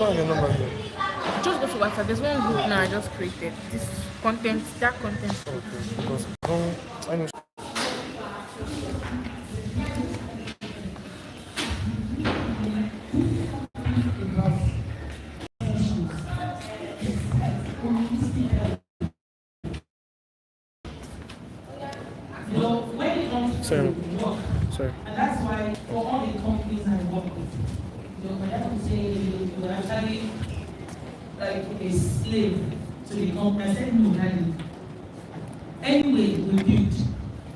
on your number there. Just go to WhatsApp. There's one group now I just created. This content, that content group. Okay. Because don't I know. You know, when it comes to Sorry. work, Sorry. and that's why for all the companies I work with, when I would say you're actually like a slave to the company, I said no, daddy. Anyway, we build.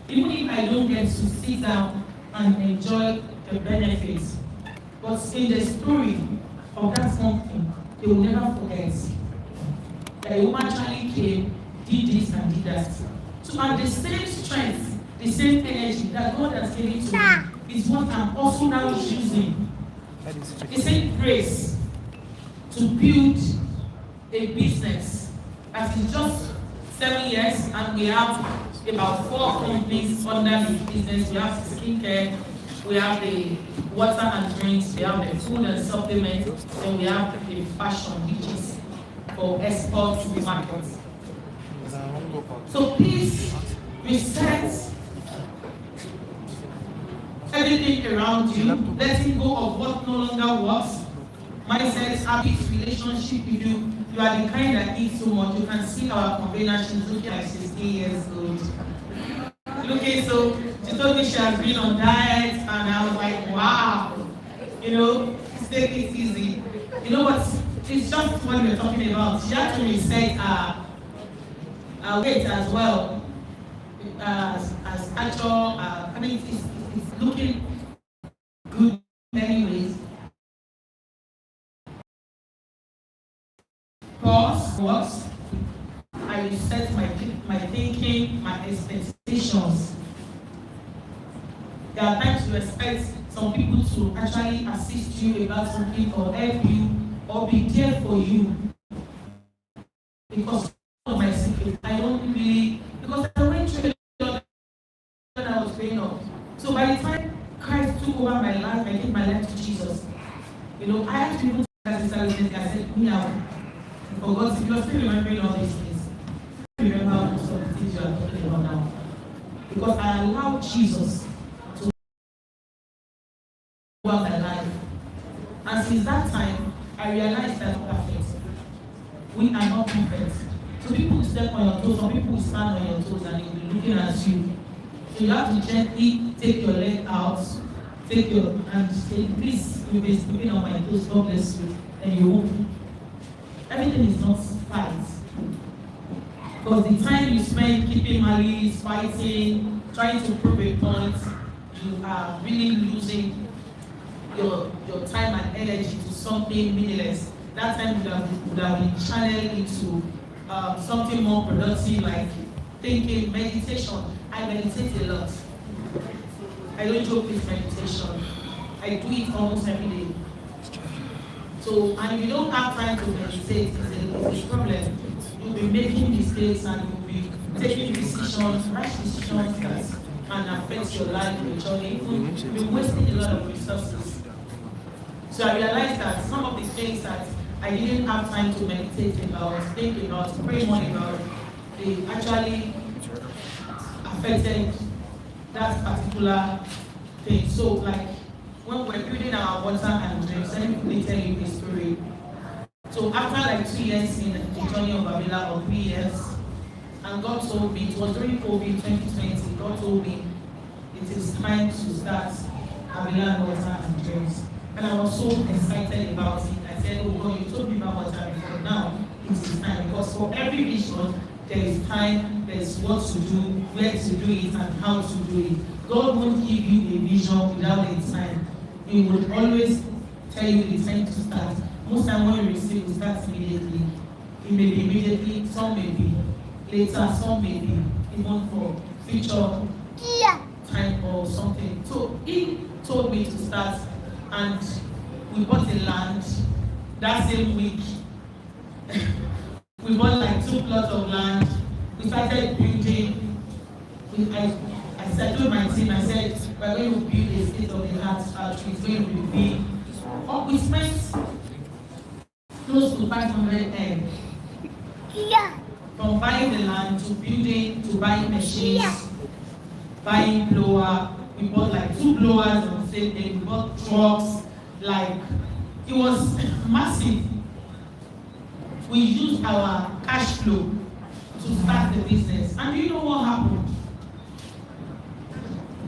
Even if I don't get to sit down and enjoy the benefits, but in the story of that company, they will never forget that a woman actually came, did this and did that. So at the same strength, the same energy that God has given to me is what I'm also now using. The same grace to build a business that is just 7 years, and we have about 4 companies under the business. We have skincare, we have the water and drinks, we have the food and supplements, and we have the fashion, which is for export markets. So please reset everything around you, letting go of what no longer works. Mindsets, habits, relationship. If you are the kind that eats so much, you can see our convener. She's looking like 16 years old. Looking so, she told me she has been on diet, and I was like, wow, take it easy. You know what? It's just what we're talking about. She had to reset her weight as well. As actual, I mean, it's looking good anyways. Pause, works. I reset my thinking, my expectations. There are times you expect some people to actually assist you about something or help you or be there for you. Because of my secret, I don't really, because I went through it when I was growing up. So by the time Christ took over my life, I gave my life to Jesus. I have to even tell Sister Lucy, I said, me out. For God, if you're still remembering all these things, remember most of the things you are talking about now. Because I allowed Jesus to work my life. And since that time, I realized that I'm perfect. We are not perfect. So people will step on your toes, some people will stand on your toes and they will be looking at you. So you have to gently take your leg out, and say, please, you've been stepping on my toes, God bless you, and you won't. Everything is not fight. Because the time you spend keeping malice, fighting, trying to prove a point, you are really losing your time and energy to something meaningless. That time would have been channeled into something more productive, like thinking, meditation. I meditate a lot. I don't joke with meditation. I do it almost every day. So, and if you don't have time to meditate, it's a problem. You'll be making mistakes and you'll be taking decisions, rash decisions that can affect your life, your journey. You'll be wasting a lot of resources. So I realized that some of the things that I didn't have time to meditate about, think about, pray more about, they actually affected that particular thing. So like when we're building our water and drinks, let me tell you the story. So after like 2 years in the journey of Babila, or 3 years, and God told me, it was during COVID 2020, God told me it is time to start Babila water and drinks. And I was so excited about it. I said, oh God, you told me about water before, now it is time. Because for every vision, there is time, there is what to do, where to do it, and how to do it. God won't give you a vision without a time. He would always tell you the time to start. Most time when you receive, it starts immediately. It may be immediately, some may be later, some may be even for future time or something. So he told me to start, and we bought the land that same week. We bought like 2 plots of land. We started building. I said to my team, I said, we're going to build a state-of-the-art factory. It's going to be big. We spent close to 500 M. Yeah. From buying the land to building to buying machines, buying blower. We bought like 2 blowers on the same day. We bought trucks. Like, it was massive. We used our cash flow to start the business. And do you know what happened?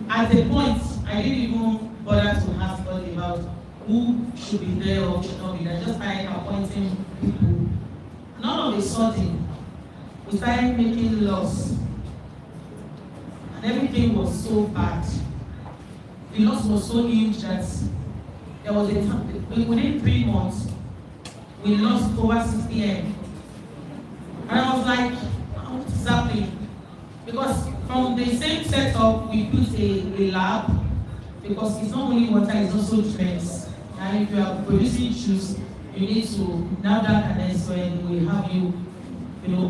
At the point, I didn't even bother to ask God about who should be there or should not be there. I just started appointing people. None of a sudden, we started making loss. And everything was so bad. The loss was so huge that there was a time, within 3 months, we lost over 60 M. And I was like, what is happening? Because from the same setup, we put a lab, because it's not only water, it's also drinks. And if you are producing juice, you need to, now that and then when we have you,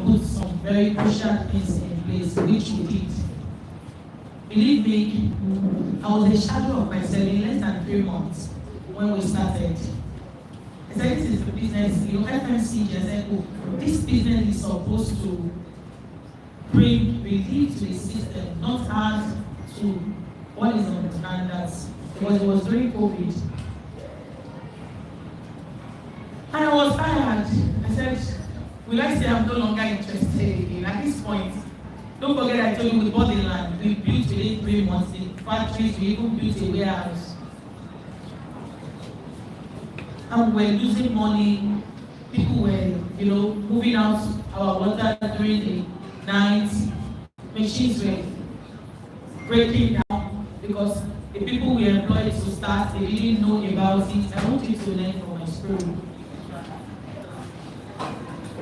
put some very crucial things in place, which we did. Believe me, I was a shadow of myself in less than 3 months when we started. I said, this is the business, FMCG, I said, oh, this business is supposed to bring relief to the system, not add to what is on the standards. Because it was during COVID. And I was tired. I said, will I say I'm no longer interested again? At this point, don't forget I told you we bought the land. We built within 3 months in factories, we even built a warehouse. And we're losing money. People were, moving out our water during the night. Machines were breaking down because the people we employed to start, they didn't know about it. I want you to learn from my story.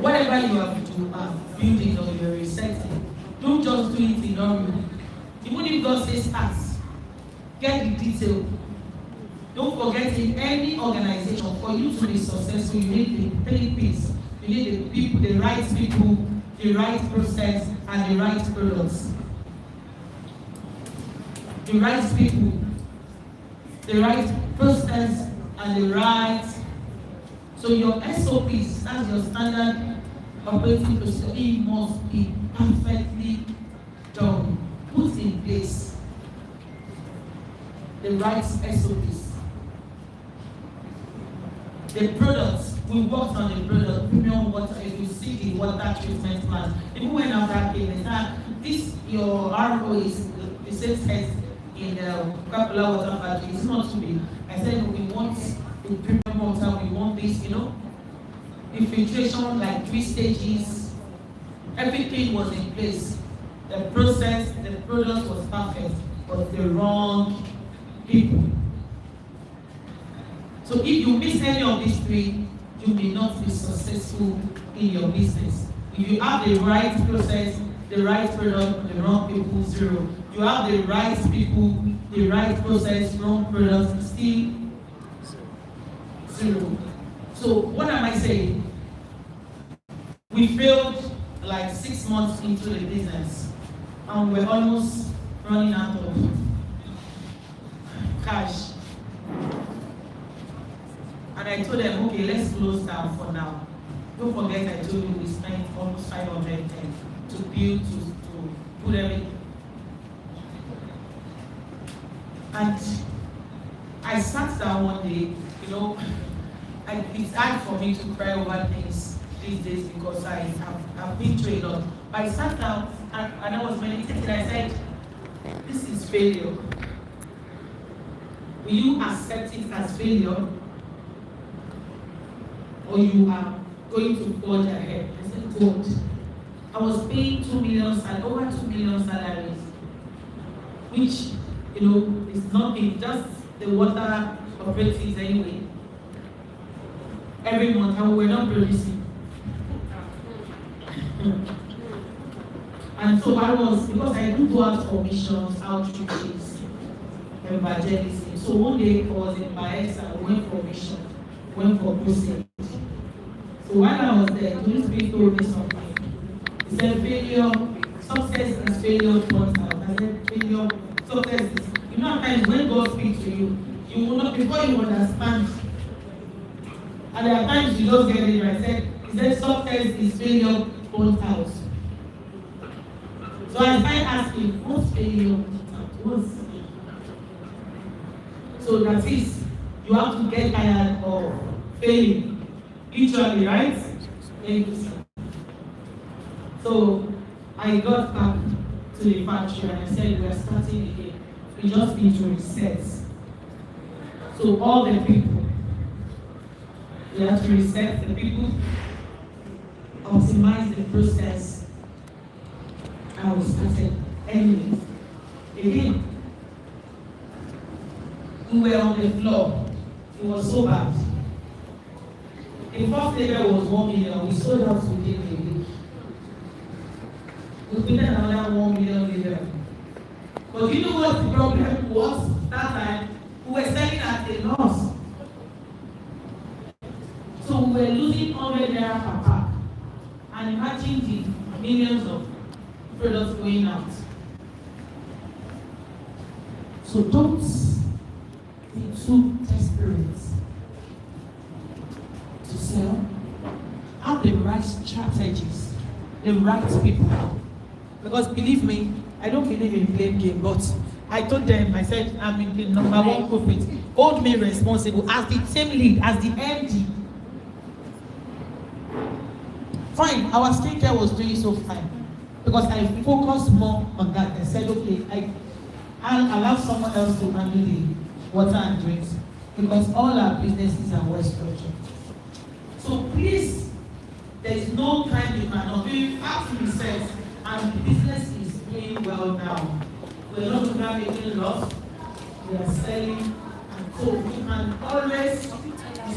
Whatever you have to building or you're resetting, don't just do it in normal. Even if God says start, get the detail. Don't forget, in any organization, for you to be successful, you need the 3 P's. You need the people, the right process, and the right products. The right people, the right process, and the right. So your SOPs, that's your standard operating procedure, it must be perfectly done, put in place. The right SOPs. The products, we worked on the product, premium water. If you see the water treatment plant, even when I'm back in, this your RO is the same test in the Capilla water factory. It's not to be. I said we want the premium water, we want this, the filtration, like 3 stages. Everything was in place. The process, the product was perfect, but the wrong people. So if you miss any of these 3, you may not be successful in your business. If you have the right process, the right product, the wrong people, 0. You have the right people, the right process, wrong product, still 0. So what am I saying? We failed like 6 months into the business, and we're almost running out of cash. And I told them, okay, let's close down for now. Don't forget I told you we spent almost 510 to build, to put everything. And I sat down one day, it's hard for me to cry over things these days because I've been through a lot. But I sat down and I was meditating. I said, this is failure. Will you accept it as failure? Or you are going to forge ahead? I said, God. I was paying 2 million and over 2 million salaries, which, is nothing, just the water operatives anyway. Every month, and we were not producing. And so because I do go out for missions, outreaches, evangelism. So one day I was in Bayelsa, we went for mission, went for crusade. So while I was there, the Holy Spirit told me something. He said, failure, success is failure turns out. I said, failure, success is, at times when God speaks to you, you will not, before you understand, And there are times you don't get it right. He said success is failure burnt out. So I started asking, what's failure burnt out? What's failure? So that is, you have to get tired of failing eventually, right? Thank you, sir. So I got back to the factory and I said, we are starting again. We just need to reset. So all the people, we have to reset the people, optimize the process, and we started anyways. Again, we were on the floor. It was so bad. The first level was 1 million. We sold out within a week. We put another 1 million level. But you know what the problem was that time? We were selling at a loss. So we were losing 100 naira per pack. And imagine the millions of products going out. So don't be too desperate to sell. Have the right strategies, the right people. Because believe me, I don't believe in blame game, but I told them, I said, I'm in the number one culprit. Hold me responsible as the team lead, as the MD. Fine, our skincare was doing so fine. Because I focused more on that. I said, okay, I'll allow someone else to handle the water and drinks. Because all our businesses are well structured. So please, there is no time you cannot do. You have to reset, and the business is doing well now. We're not going to making loss. We are selling, and so you can always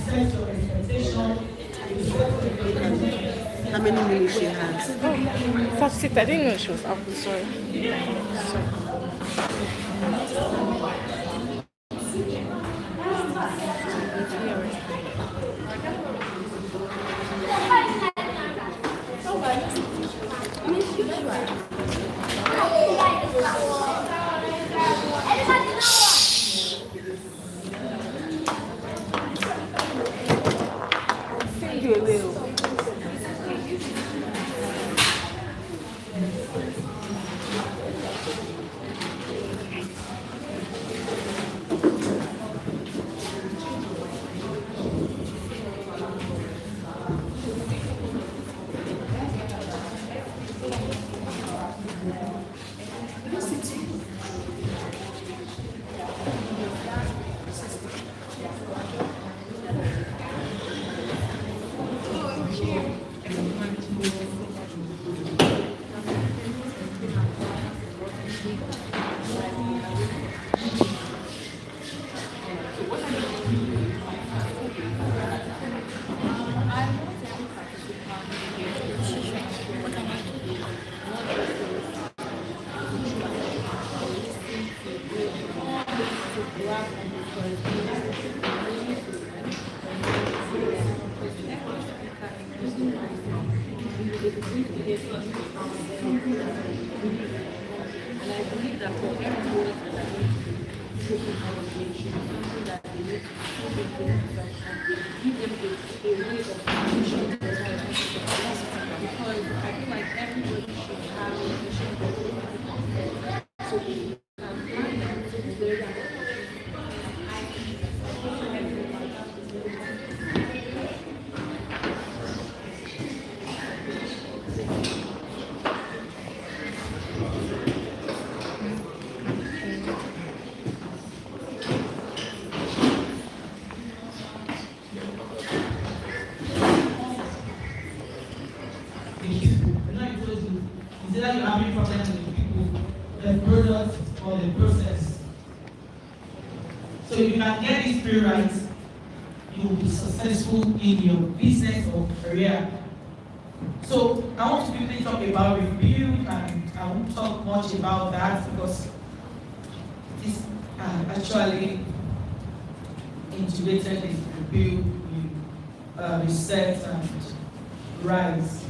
set your expectation. How many minutes she has? Oh, 46. I didn't know she was up. Sorry. Either you're having problems with people, the product, or the process. So if you can get this three right, you will be successful in your business or career. So I want to quickly talk about review, and I won't talk much about that because this actually integrated in review, reset, and rise.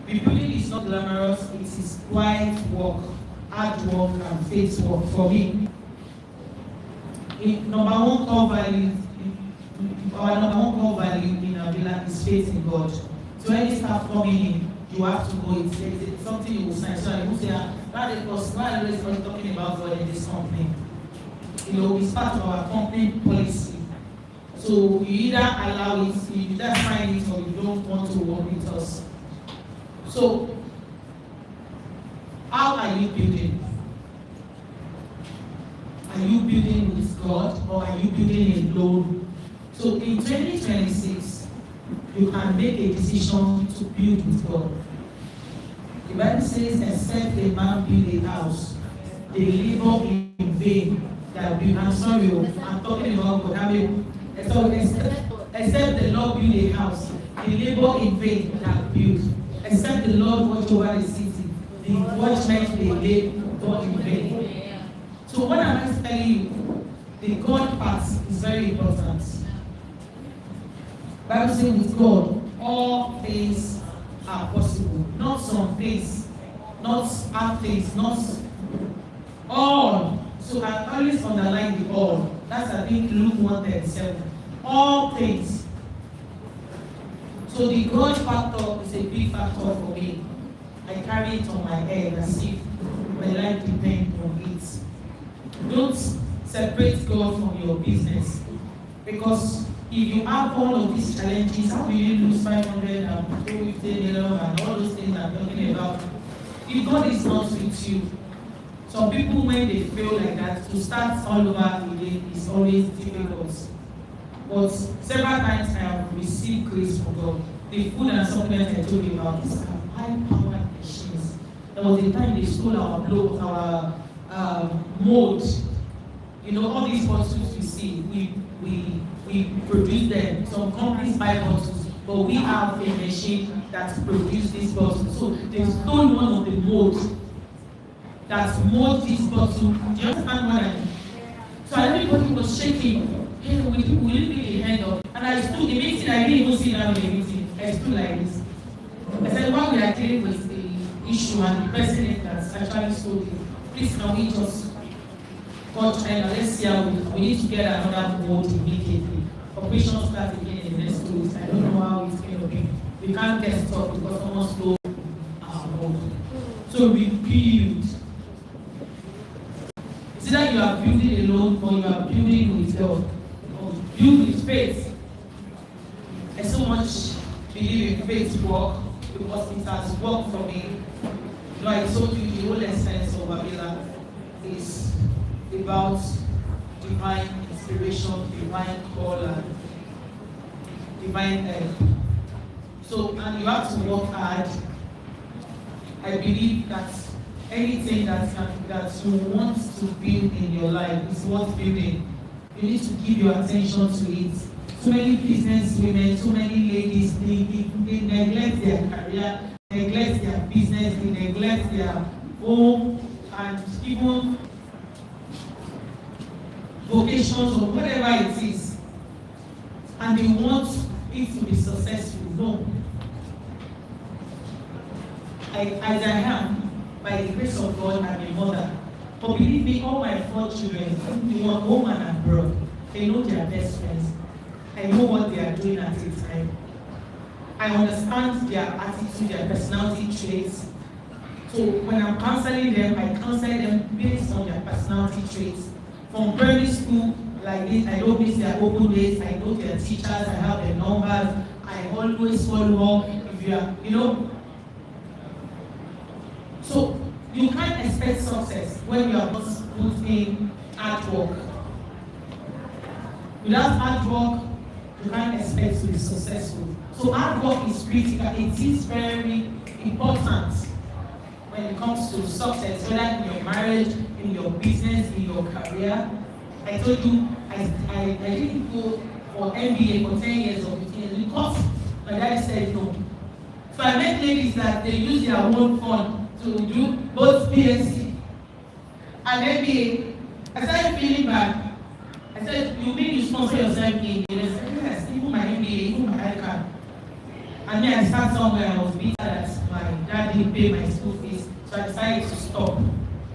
Rebuilding is not glamorous, it is quiet work, hard work, and faith work for me. Number one core value our number one core value in our villa is faith in God. So when you start coming in, you have to go. It's something you will sign. So I will say, why are always talking about God in this company? You know, it's part of our company policy. So you either allow it, you either sign it, or you don't want to work with us. So, how are you building? Are you building with God, or are you building alone? So in 2026, you can make a decision to build with God. The Bible says, except a man build a house, they labor in vain that build. I'm sorry, I'm talking about God. I mean, so except the Lord build a house, they labor in vain that build. Except the Lord watch over the city, the watchmen they labor in vain. So what am I telling you? The God part is very important. Bible says with God, all things are possible. Not some things, not half things, not all. So I always underline the all. That's I think Luke 1:37. All things. So the God factor is a big factor for me. I carry it on my head as if my life depends on it. Don't separate God from your business, because if you have all of these challenges, how will you lose 500 and 250 million and all those things I'm talking about? If God is not with you, some people when they feel like that, to start all over again is always difficult. But several times I have received grace from God. The food and supplements I told you about is high-powered machines. There was a time they stole our mold. You know, all these bottles you see, we produce them. Some companies buy bottles, but we have a machine that produces these bottles. So they stole one of the molds that mold this bottle. Do you understand what I mean? So everybody was shaking. Hey, will you be a hand up? And I stood, the meeting, I didn't even sit down in the meeting. I stood like this. I said, while we are dealing with the issue and the president that's actually stole it, please can we just call China, let's see how we need to get another mold immediately. Operations start again in the next 2 weeks. I don't know how it's going to be. We can't get stopped because someone stole our mold. So we build. It's either you are building alone or you are building with God. Or build with faith. I so much believe in faith work because it has worked for me. You know, I told you the whole essence of Avila is about divine inspiration, divine call, and divine help. So, and you have to work hard. I believe that anything that you want to build in your life is worth building. You need to give your attention to it. So many business women, so many ladies, they neglect their career, neglect their business, they neglect their home, and even vocations or whatever it is, and they want it to be successful. No. As I am, by the grace of God, I'm a mother. But believe me, all my 4 children, they were home and abroad. They know their best friends. I know what they are doing at the time. I understand their attitude, their personality traits. So when I'm counseling them, I counsel them based on their personality traits. From primary school, like this, I don't miss their open days, I know their teachers, I have their numbers, I always follow up. If you are, you know. So you can't expect success when you are not putting hard work. Without hard work, you can't expect to be successful. So hard work is critical. It is very important when it comes to success, whether in your marriage, in your business, in your career. I told you, I didn't go for MBA for 10 years or 15 years because my dad said no. So I met ladies that they use their own fund to do both PhD and MBA. I started feeling bad. I said, you mean you sponsor yourself in? They said, yes, even my MBA, even my iCard. And then I started somewhere, I was bitter that my dad didn't pay my school fees, so I decided to stop.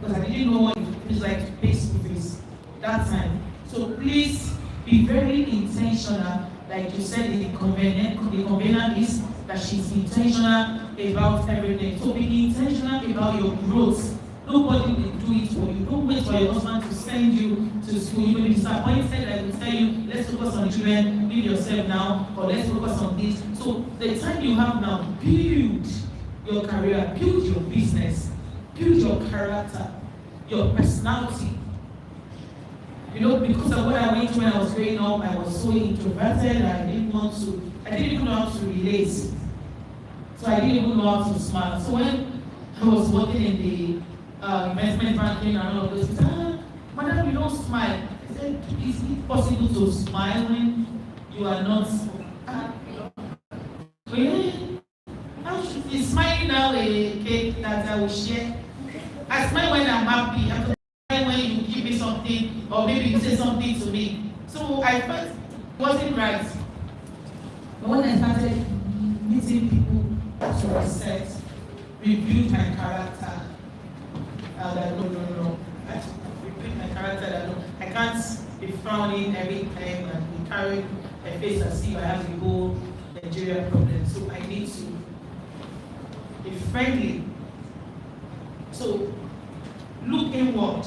Because I didn't know what it was like to pay school fees that time. So please, Be very intentional, like you said, the convener is that she's intentional about everything. So be intentional about your growth. Nobody will do it for you. Don't wait for your husband to send you to school. You will be disappointed. I will tell you, let's focus on children, leave yourself now, or let's focus on this. So the time you have now, build your career, build your business, build your character, your personality. You know, because of what I went through when I was growing up, I was so introverted. I didn't even know how to relate. So I didn't even know how to smile. So when I was working in the investment banking and all of those things, madam, you don't smile. I said, is it possible to smile when you are not? Really? I should be smiling now a cake that I will share. I smile when I'm happy. I smile when you give me something, or maybe you say something to me. So I felt it wasn't right. But when I started meeting people to reset, rebuild my character, no. I rebuild my character that no, I can't be frowning every time and be carrying my face as if I have the whole Nigeria problem. So I need to be friendly. So look inward.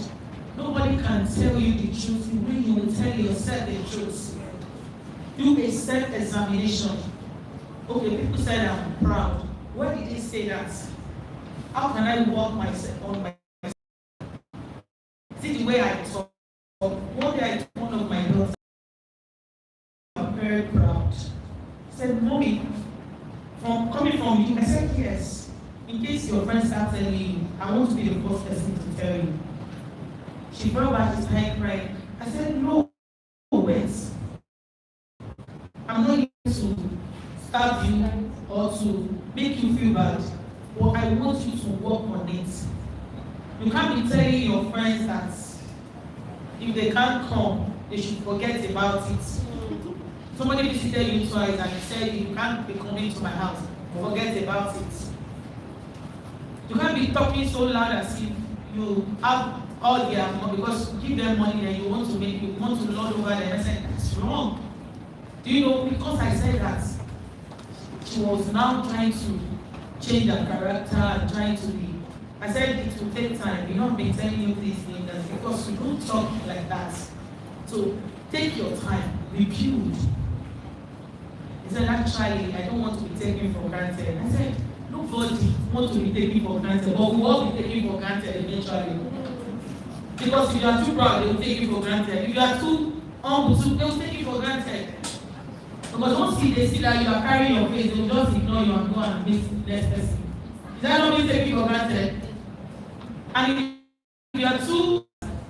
Nobody can tell you the truth when you will tell yourself the truth. Do a self-examination. Okay, people said I'm proud. Why did they say that? How can I work myself on myself? See the way I talk. One day I told one of my daughters, I'm very proud. She said, Mommy, coming from you, I said, yes. In case your friends start telling you, I want to be the first person to tell you. She fell back and started crying. I said, no, wait. I'm not here to stab you or to make you feel bad, but I want you to work on it. You can't be telling your friends that if they can't come, they should forget about it. Somebody visited you twice and said, you can't be coming to my house, forget about it. You can't be talking so loud as if you have all their money, because you give them money and you want to lord over them. I said, that's wrong. Do you know, because I said that, she was now trying to change her character and trying to be. I said it will take time. You know, I've been telling you these things because you don't talk like that. So take your time, rebuild. He said, actually, I don't want to be taken for granted. I said, nobody wants to be taken for granted, but we all be taken for granted eventually. Because if you are too proud, they will take you for granted. If you are too humble, they will take you for granted. Because once they see that you are carrying your face, they will just ignore you and go and meet the next person. Is that not being taken for granted? And if you are too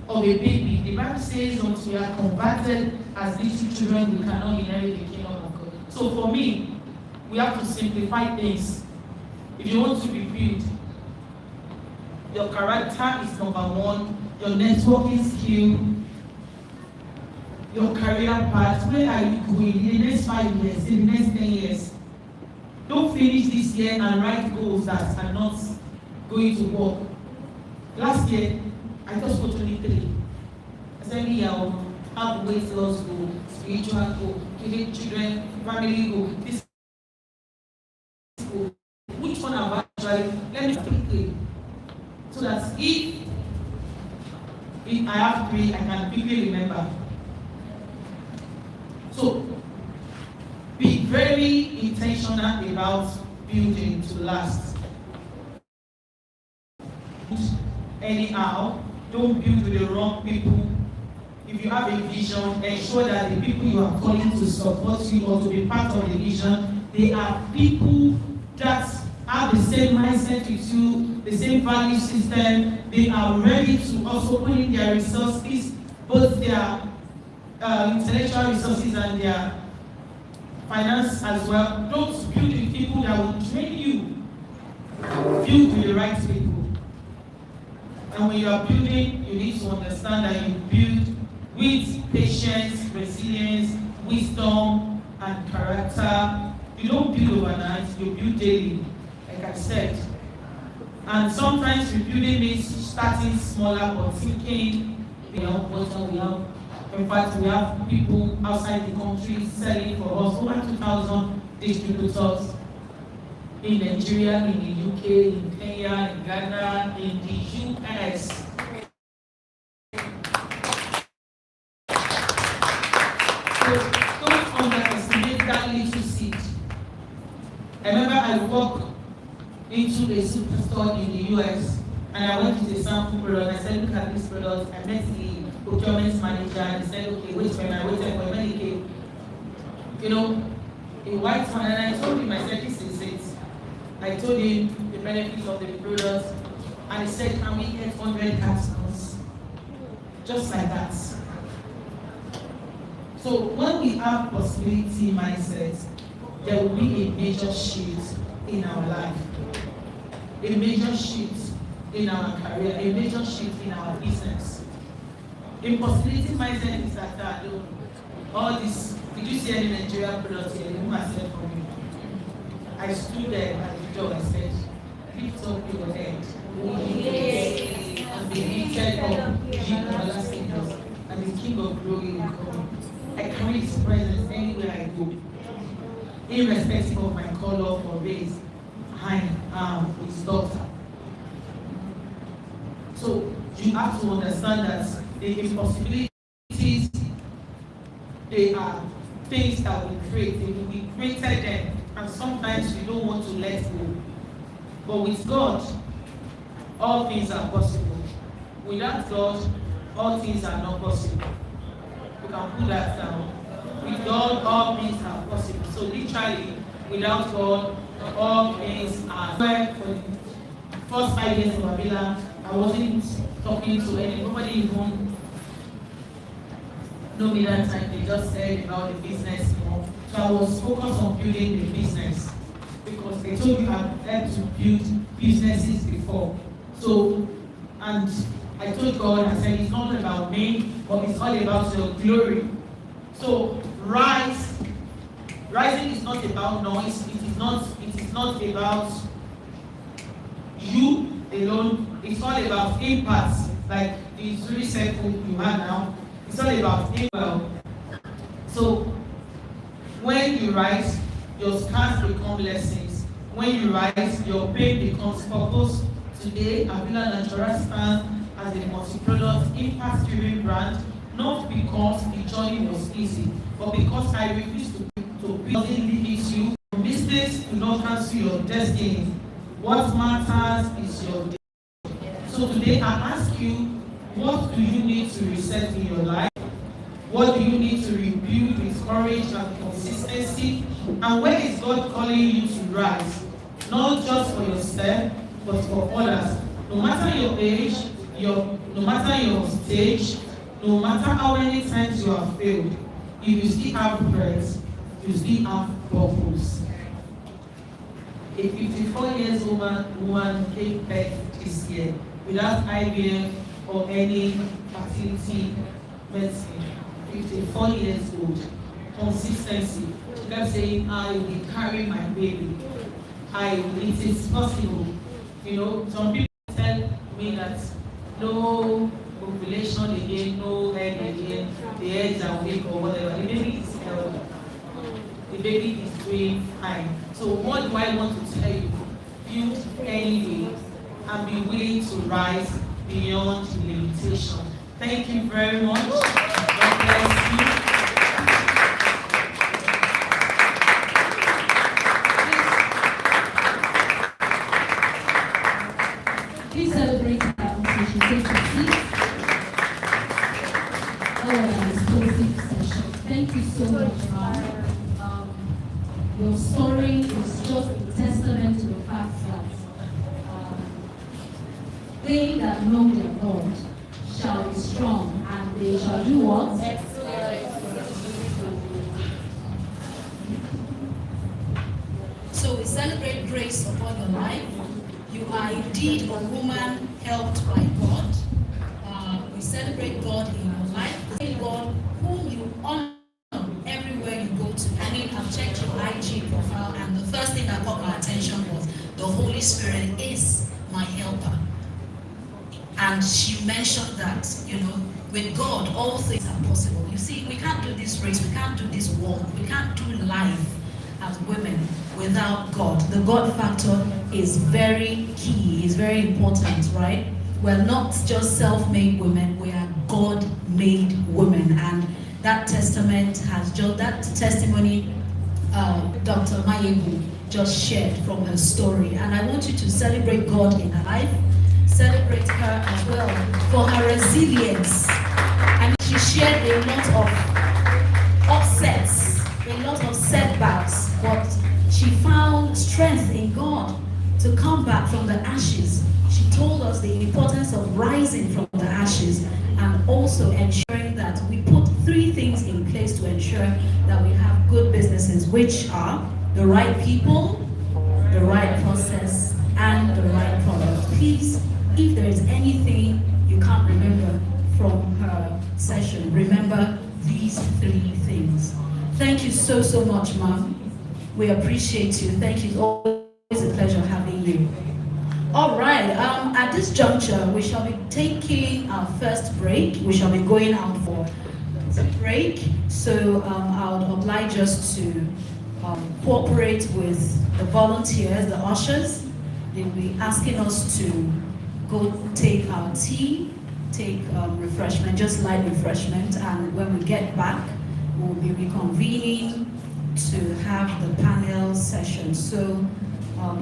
of a baby, the Bible says, until we are converted as little children, we cannot inherit the kingdom of God. So for me, we have to simplify things. If you want to be built, your character is number one, your networking skill, your career path. Where are you going in the next 5 years, in the next 10 years? Don't finish this year and write goals that are not going to work. Last year, I just got 23. I said, I'll have weight loss goal, spiritual goal, giving children, family goal, this goal. Which one have I actually? Let me quickly. So that if I have 3, I can quickly remember. So be very intentional about building to last. Anyhow, don't build with the wrong people. If you have a vision, ensure that the people you are calling to support you or to be part of the vision, they are people that have the same mindset with you, the same value system. They are ready to also put in their resources, both their intellectual resources and their finance as well. Don't build with people that will train you. Build with the right people. And when you are building, you need to understand that you build with patience, resilience, wisdom, and character. You don't build overnight, you build daily, like I said. And sometimes rebuilding means starting smaller but thinking, we have water, we have In fact, we have people outside the country selling for us over 2,000 distributors in Nigeria, in the UK, in Kenya, in Ghana, in the US. So don't underestimate that little seed. I remember I walked into a superstore in the US and I went to the sample product. I said, look at this product. I met the procurement manager and he said, okay, wait for me. I waited for him when he came. You know, a white one, and I told him, I said, this is it. I told him the benefits of the product and he said, can we get 100 capsules? Just like that. So when we have possibility mindset, there will be a major shift in our life, a major shift in our career, a major shift in our business. Impossibility mindset is that all this. Did you see any Nigerian products here? Who has said for me? I stood there at the door and said, lift up your head. And the lifted up King of everlasting doors, and the King of glory will come. I carry his presence anywhere I go, irrespective of my color or race. I am his daughter. So you have to understand that the impossibilities, they are things that we create. We created them, and sometimes we don't want to let go. But with God, all things are possible. Without God, all things are not possible. You can put that down. With God, all things are possible. So literally, without God, all things are. For the first 5 years of Avila, I wasn't talking to anybody. Nobody even know me that time. They just said about the business more. So I was focused on building the business because they told you I've had to build businesses before. So, and I told God, I said, it's not about me, but it's all about your glory. So rising is not about noise. It is not about you alone. It's all about impact. Like the Zuri Circle you have now, it's all about impact. So when you rise, your scars become lessons. When you rise, your pain becomes purpose. Today, Avila Natural stands as a multi-product, impact-driven brand, not because the journey was easy, but because I refuse to build. Nothing limits you. Mistakes do not cancel your destiny. What matters is your destiny. So today, I ask you, what do you need to reset in your life? What do you need to rebuild with courage and consistency? And where is God calling you to rise? Not just for yourself, but for others. No matter your age, no matter your stage, no matter how many times you have failed, if you still have breath, you still have purpose. A 54-year-old woman gave birth this year without IVF or any fertility medicine. 54 years old. Consistency. She kept saying, I will carry my baby. It is possible. You know, some people tell me that no ovulation again, no egg again, the eggs are weak or whatever. The baby is healthy. The baby is doing fine. So what do I want to tell you? Build anyway and be willing to rise beyond limitation. Thank you very much. God bless you. Please celebrate our competition. Take your seats. An explosive session. Thank you so much, Mom. Your story is just a testament to the fact that they that know their God shall be strong, and they shall do what? So we celebrate grace upon your life. You are indeed a woman helped by God. We celebrate God in your life. God whom you honor everywhere you go to. I mean, I've checked your IG profile, and the first thing that caught my attention was the Holy Spirit is my helper. And she mentioned that, with God, all things are possible. You see, we can't do this race, we can't do this walk, we can't do life as women without God. The God factor is very key, is very important, right? We're not just self-made women, we are God-made women. And that testimony Dr. Mayebu just shared from her story. And I want you to celebrate God in her life, celebrate her as well for her resilience. And she shared a lot of upsets, a lot of setbacks, but she found strength in God to come back from the ashes. She told us the importance of rising from the ashes and also ensuring that we put 3 things in place to ensure that we have good businesses, which are the right people, the right process, and the right product. Please, if there is anything you can't remember from her session, remember these 3 things. Thank you so much, Mom. We appreciate you. Thank you. It's always a pleasure having you. All right, at this juncture, we shall be taking our first break. We shall be going out for a break. So I would oblige us to cooperate with the volunteers, the ushers. They'll be asking us to go take our tea, take refreshment, just light refreshment. And when we get back, we'll be reconvening to have the panel session. So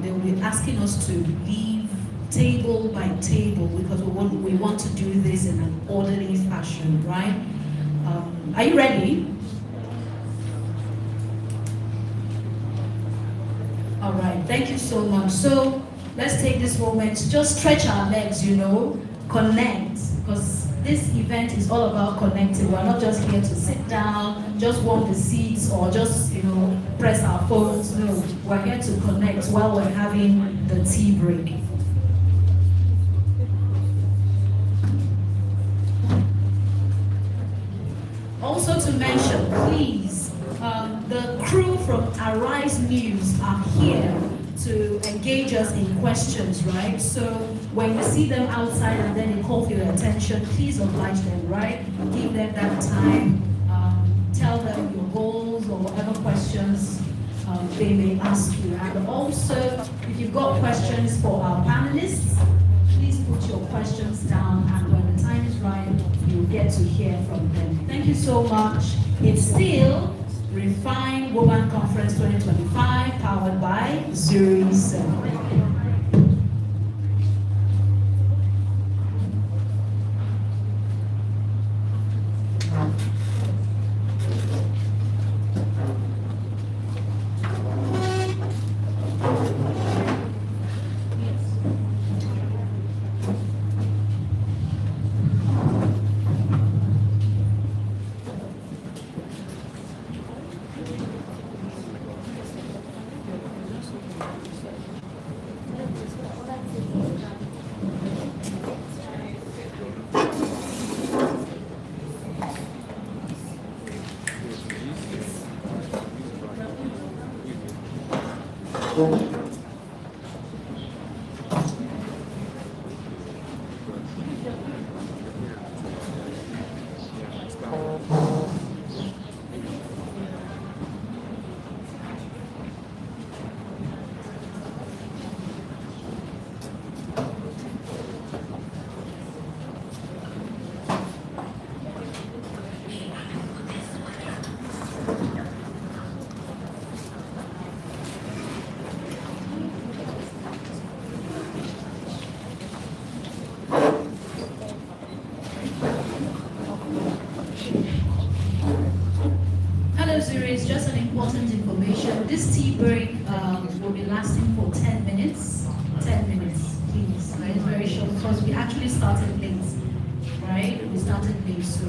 they will be asking us to leave table by table because we want to do this in an orderly fashion, right? Are you ready? All right, thank you so much. So let's take this moment to just stretch our legs, connect, because this event is all about connecting. We're not just here to sit down, just warm the seats, or just, press our phones. No, we're here to connect while we're having the tea break. Also to mention, please, the crew from Arise News are here to engage us in questions, right? So when you see them outside and then they call for your attention, please oblige them, right? Give them that time, tell them your goals or whatever questions they may ask you. And also, if you've got questions for our panelists, please put your questions down, and when the time is right, you'll get to hear from them. Thank you so much. It's still Refined Woman Conference 2025, powered by Zuri Circle. Zuri, just an important information. This tea break will be lasting for 10 minutes. 10 minutes, please. Right? It's very short because we actually started late, right? We started late, so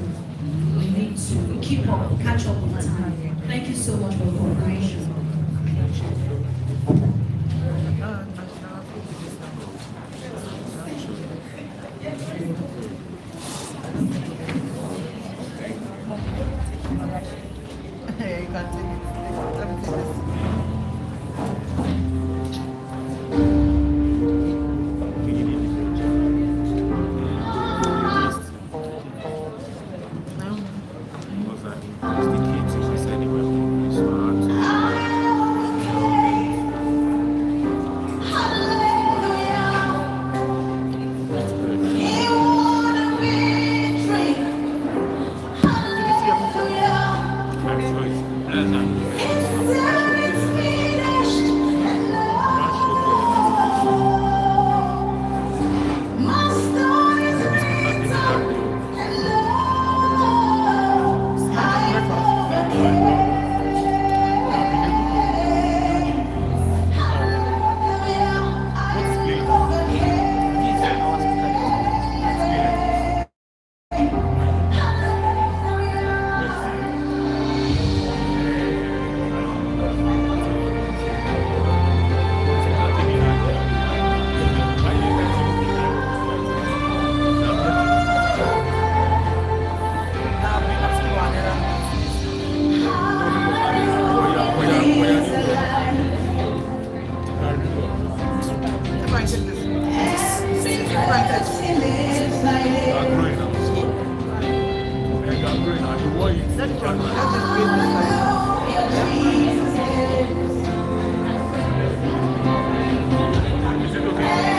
we need to keep up, catch up on time. Thank you so much for your cooperation. and take this. Go and take this. You are growing now. So, and you are growing now. You want it. Let it run. Let it create this side. Is it okay?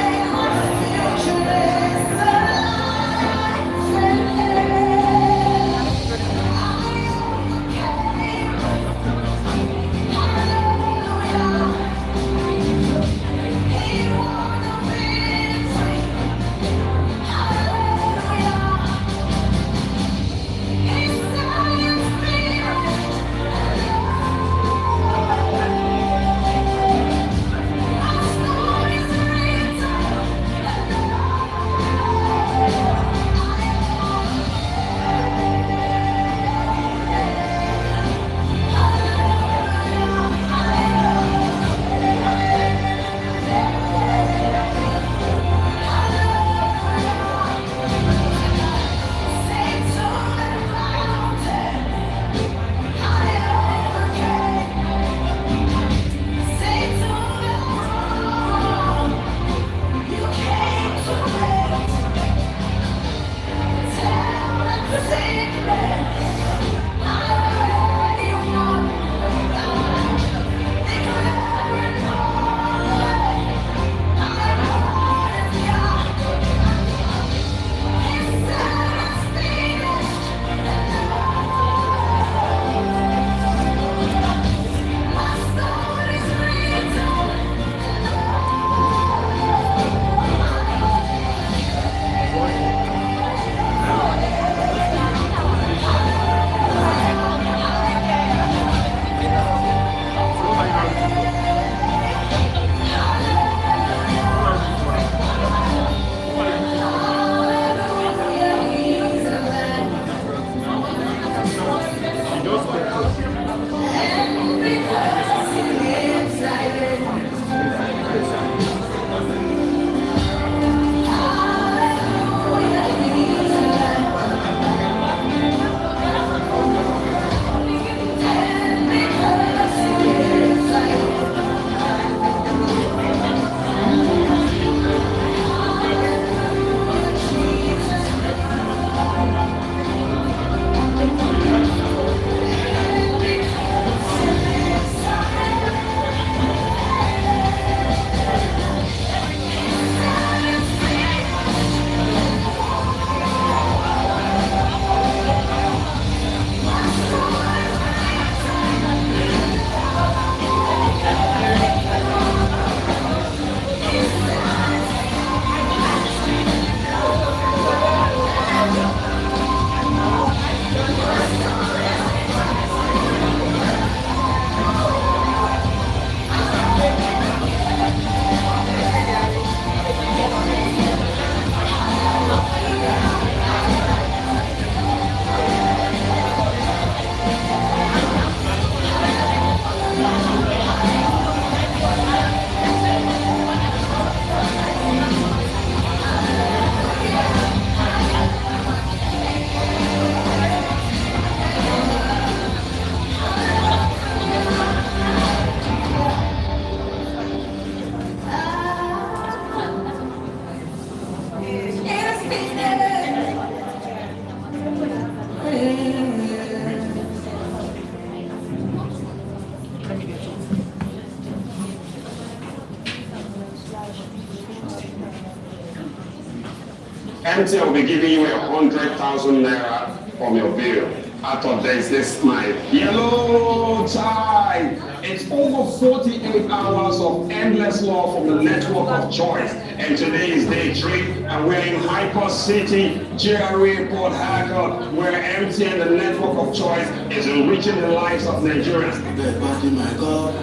MTN will be giving you 100,000 naira from your bill. Out of this, this my yellow time. It's over 48 hours of endless love from the network of choice. And today is day 3, and we're in Hyper City, GRA Port Harcourt, where MTN, the network of choice, is enriching the lives of Nigerians. But my God,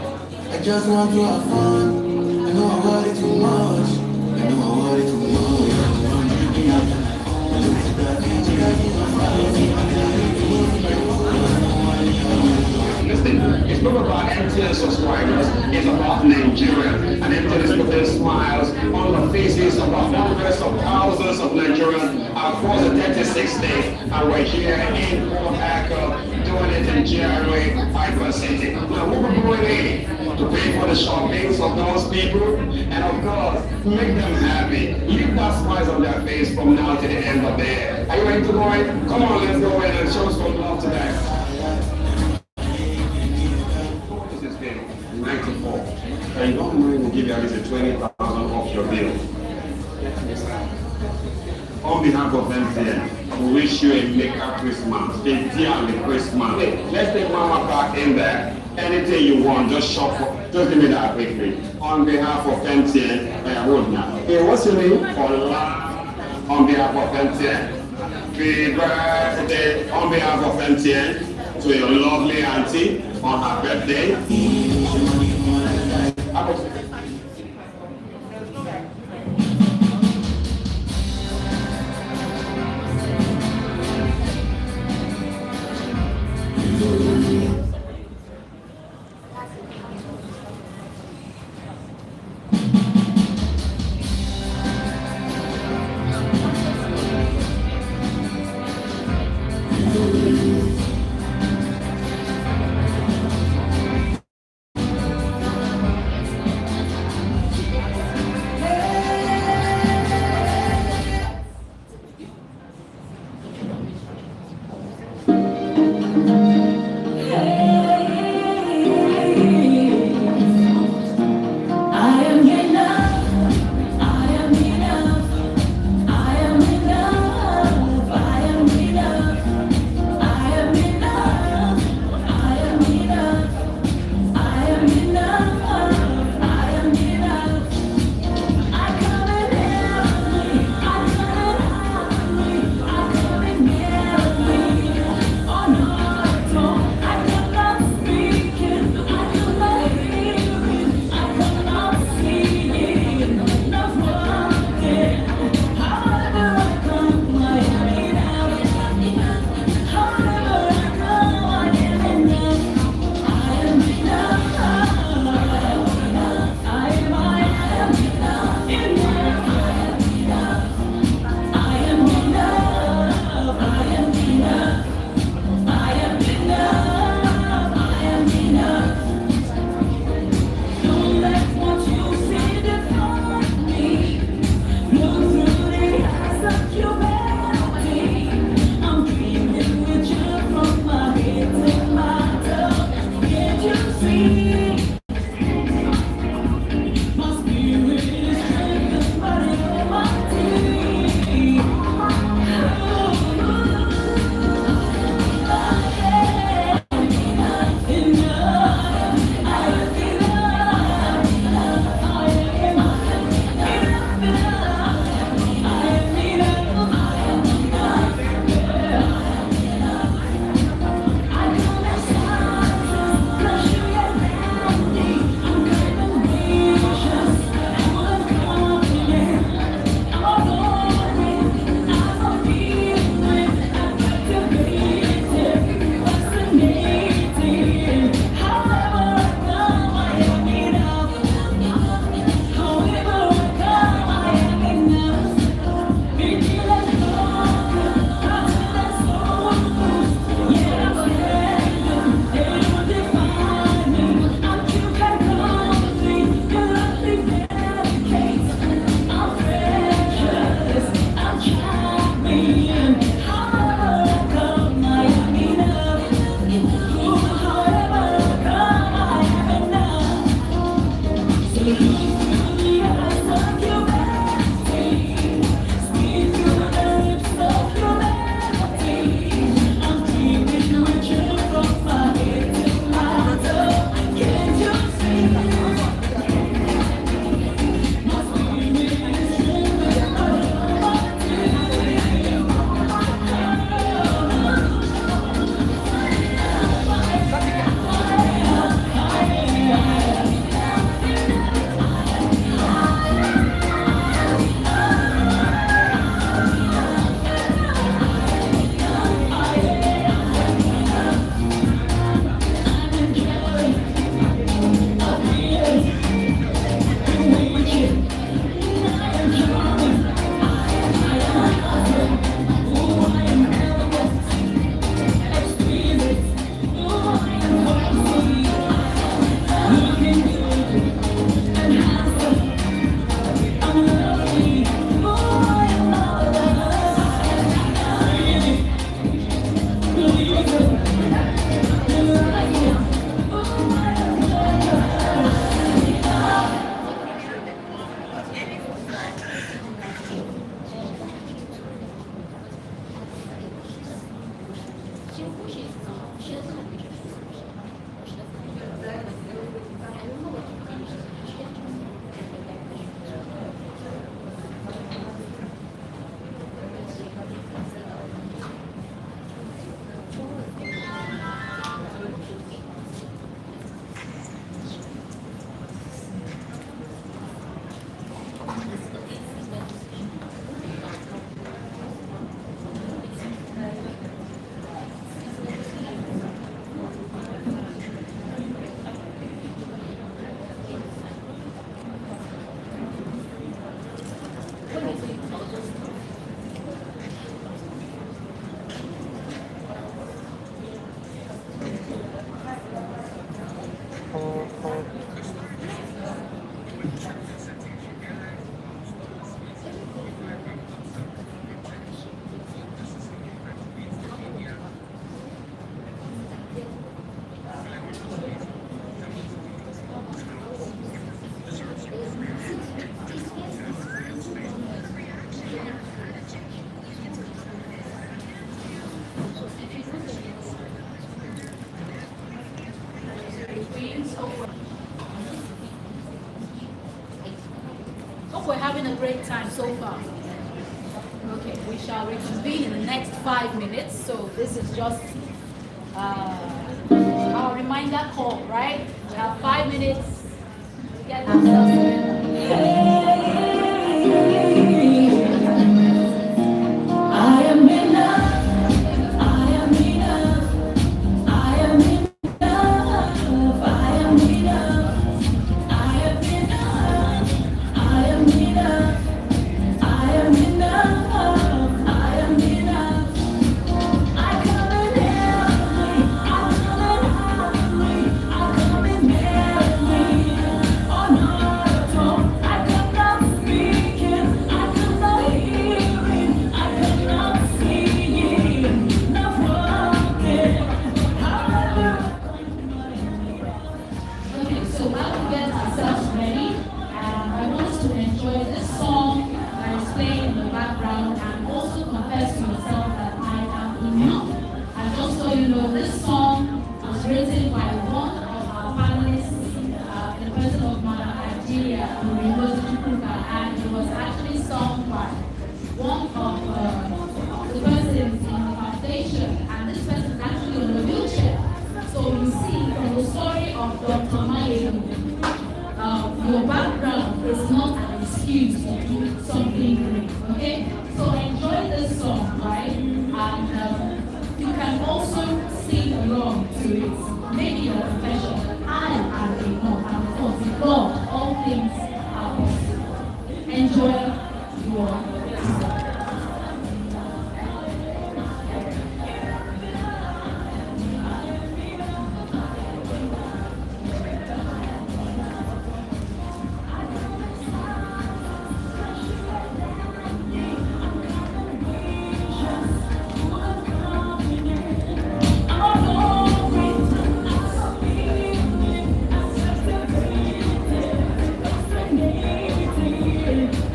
I just want to have fun. I know I worry too much. I know I worry too much. Listen, it's not about MTN subscribers, it's about Nigeria. And MTN is putting smiles on the faces of the hundreds of thousands millions of Nigerians across the 36 states, and we're here in Port Harcourt doing it in GRA Icon City. Now what we're going in to pay for the shoppings of those people, and of course, make them happy. Leave that smile on their face from now to the end of the year. Are you ready to go in? Come on, let's go in and show some love today. This is game 94. And you don't mind to give you at least 20,000 off your bill. On behalf of MTN, we wish you a Merry Christmas, a dearly Christmas. Let's take Mama back in there. Anything you want, just shop for. Just give me that quickly. On behalf of MTN, hold now. Hey, what's your name? Ola. On behalf of MTN, happy birthday. On behalf of MTN, to your lovely auntie on her birthday. Hope we're having a great time so far. Okay, we shall reconvene in the next 5 minutes. So this is just our reminder call, right? We have 5 minutes to get ourselves together. I am enough. I am enough. I am enough. I am enough. I am enough. I am enough. I am enough. I am enough. I come in heavenly. I come in heavenly. I come in heavenly. Oh no, at all. I come not speaking. I come not hearing. I come not seeing. Not walking. However. Okay, so while we get ourselves ready, I want us to enjoy this song that is playing in the background and also confess to yourself that I am enough. And just so you know, this song was written by one of our panelists, the person of Nigeria, and it was actually sung by one of the persons in the foundation, and this person is actually on a wheelchair. So you see from the story of Dr. Mayedu, your background is not an excuse to do something great, okay? So enjoy this song, right? And you can also sing along to it. Maybe your confession, I am enough, and because with God, all things are possible. Enjoy your song.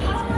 I'm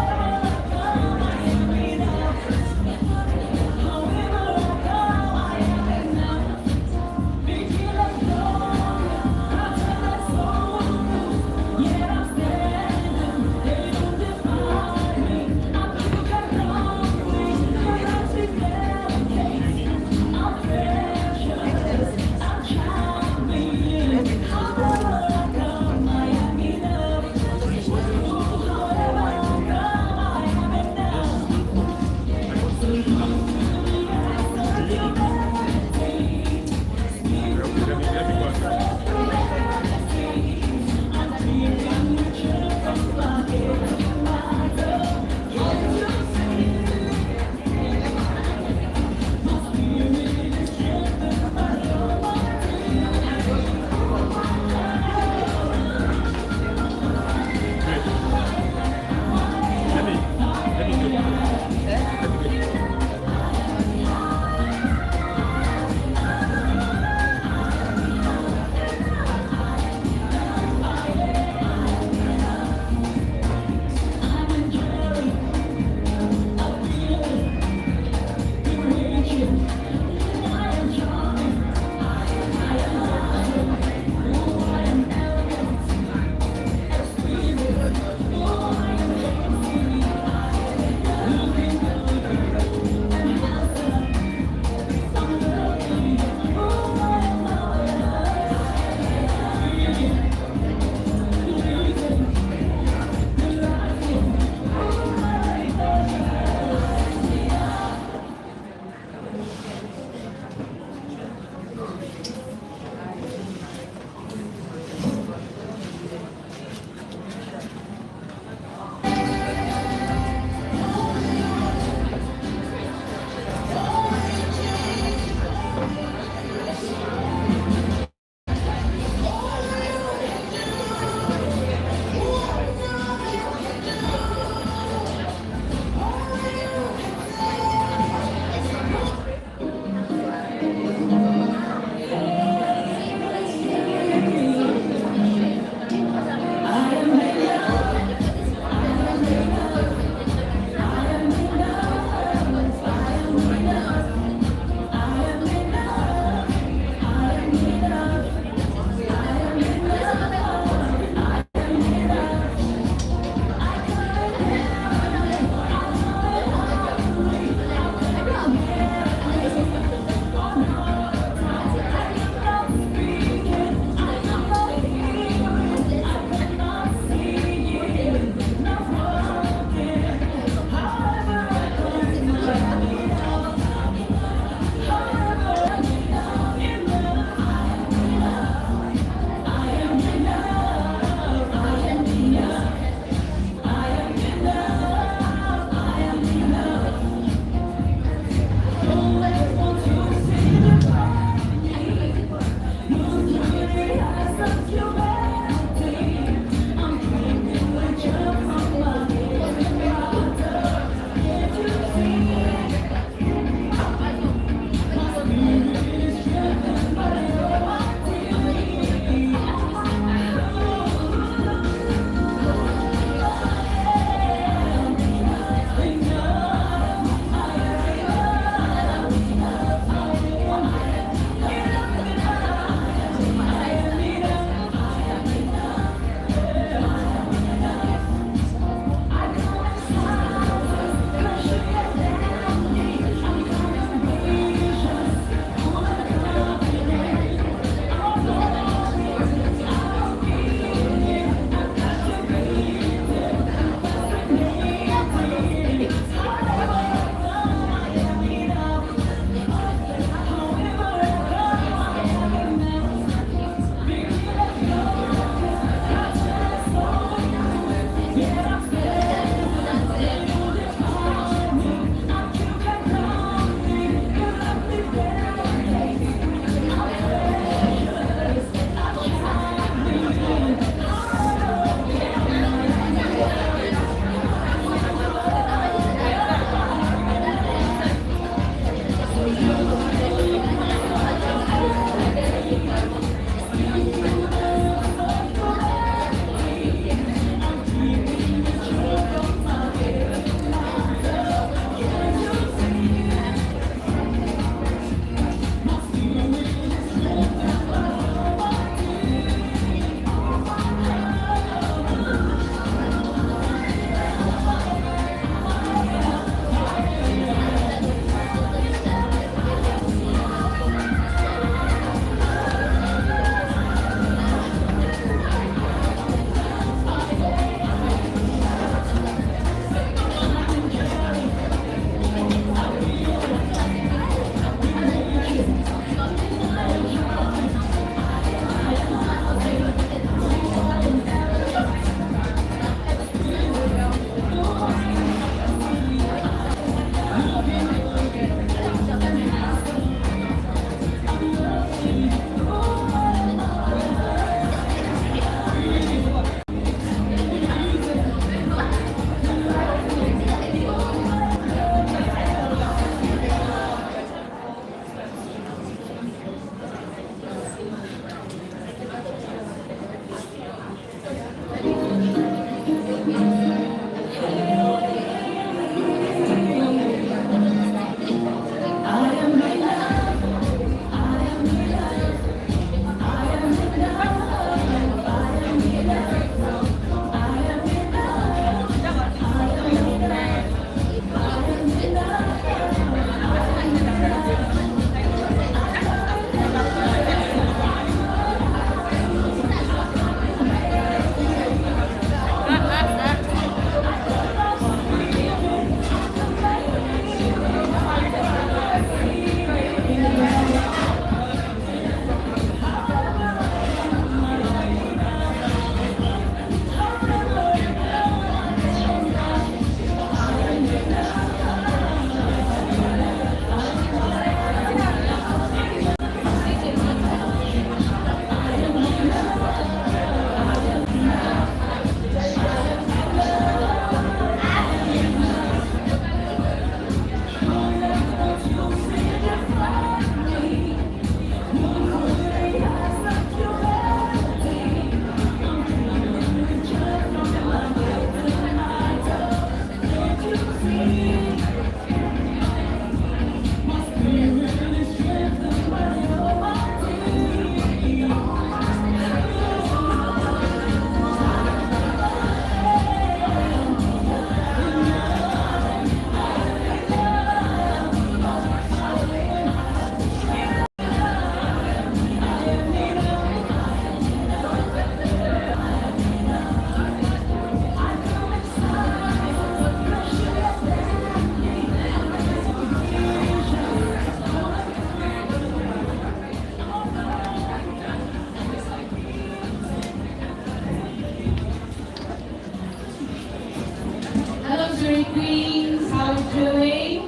Hello, Zuri Queens. How are you doing?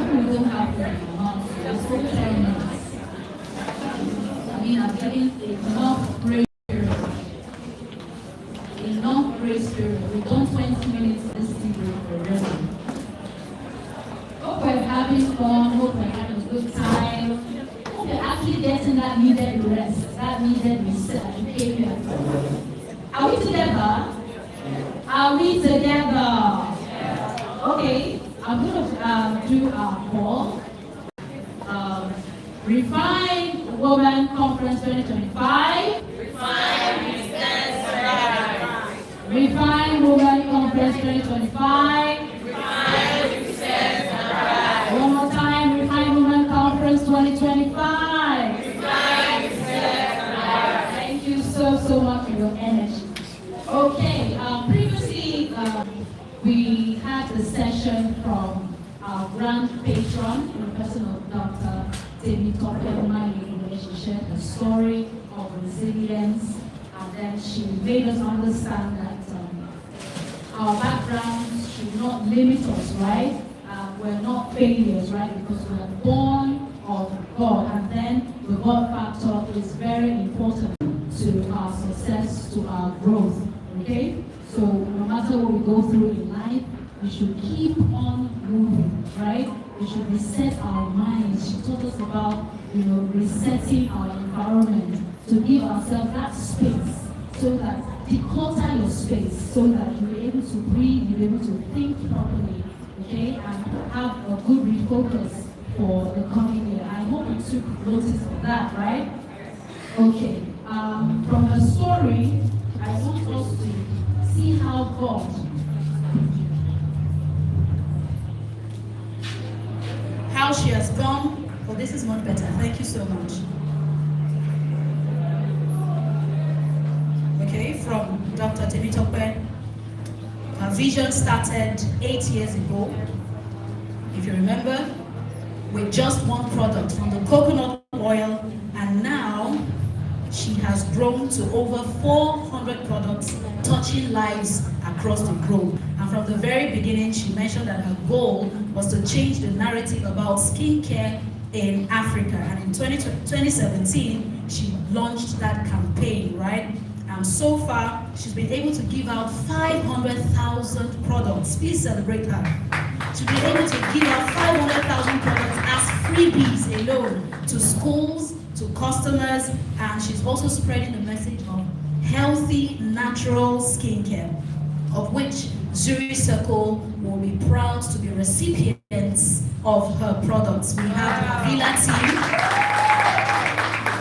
We don't have very much. Just for 10 minutes. I mean, I'm getting enough grace period. Enough grace period. We don't 20 minutes this period already. Hope we're having fun. Hope we're having a good time. Hope you're actually getting that needed rest, that needed reset. Are we together? Are we together? Okay, I'm going to do our poll. Refine Women Conference 2025. Refine Women Conference 2025. One more time, Refine Women Conference 2025. Thank you so much for your energy. Okay, previously we had a session from our grand patron, in the person of Dr. David Topelmani, in which she shared a story of resilience and then she made us understand that our backgrounds should not limit us, right? We're not failures, right? Because we're born of God, and then the God factor is very important to our success, to our growth, okay? So no matter what we go through in life, we should keep on moving, right? We should reset our minds. She taught us about, resetting our environment to give ourselves that space, so that declutter your space, so that you'll be able to breathe, you'll be able to think properly, okay, and have a good refocus for the coming year. I hope you took notice of that, right? Okay. From the story, I want us to see how God She has gone. Oh, this is much better. Thank you so much. Okay, from Dr. Temitope. Her vision started 8 years ago. If you remember, with just one product from the coconut oil, and now she has grown to over 400 products touching lives across the globe. And from the very beginning, she mentioned that her goal was to change the narrative about skincare in Africa. And in 2017, she launched that campaign, right? And so far, she's been able to give out 500,000 products. Please celebrate her. She's been able to give out 500,000 products as freebies alone to schools, to customers, and she's also spreading the message of healthy, natural skincare, of which Zuri Circle will be proud to be recipients of her products. We have the Villa team.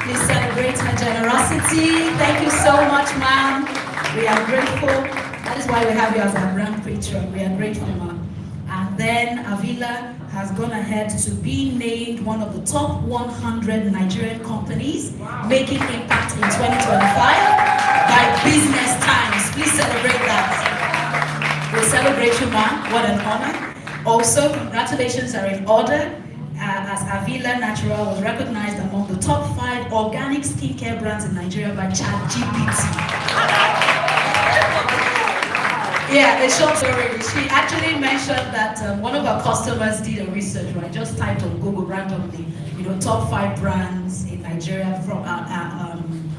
Please celebrate her generosity. Thank you so much, ma'am. We are grateful. That is why we have you as our brand patron. We are grateful, ma'am. And then Avila has gone ahead to be named one of the top 100 Nigerian companies making impact in 2025 by Business Times. Please celebrate that. We'll celebrate you, ma'am. What an honor. Also, congratulations are in order, as Avila Natural was recognized among the top 5 organic skincare brands in Nigeria by ChatGPT. Yeah, the short story. She actually mentioned that one of our customers did a research, right? Just typed on Google randomly, top 5 brands in Nigeria from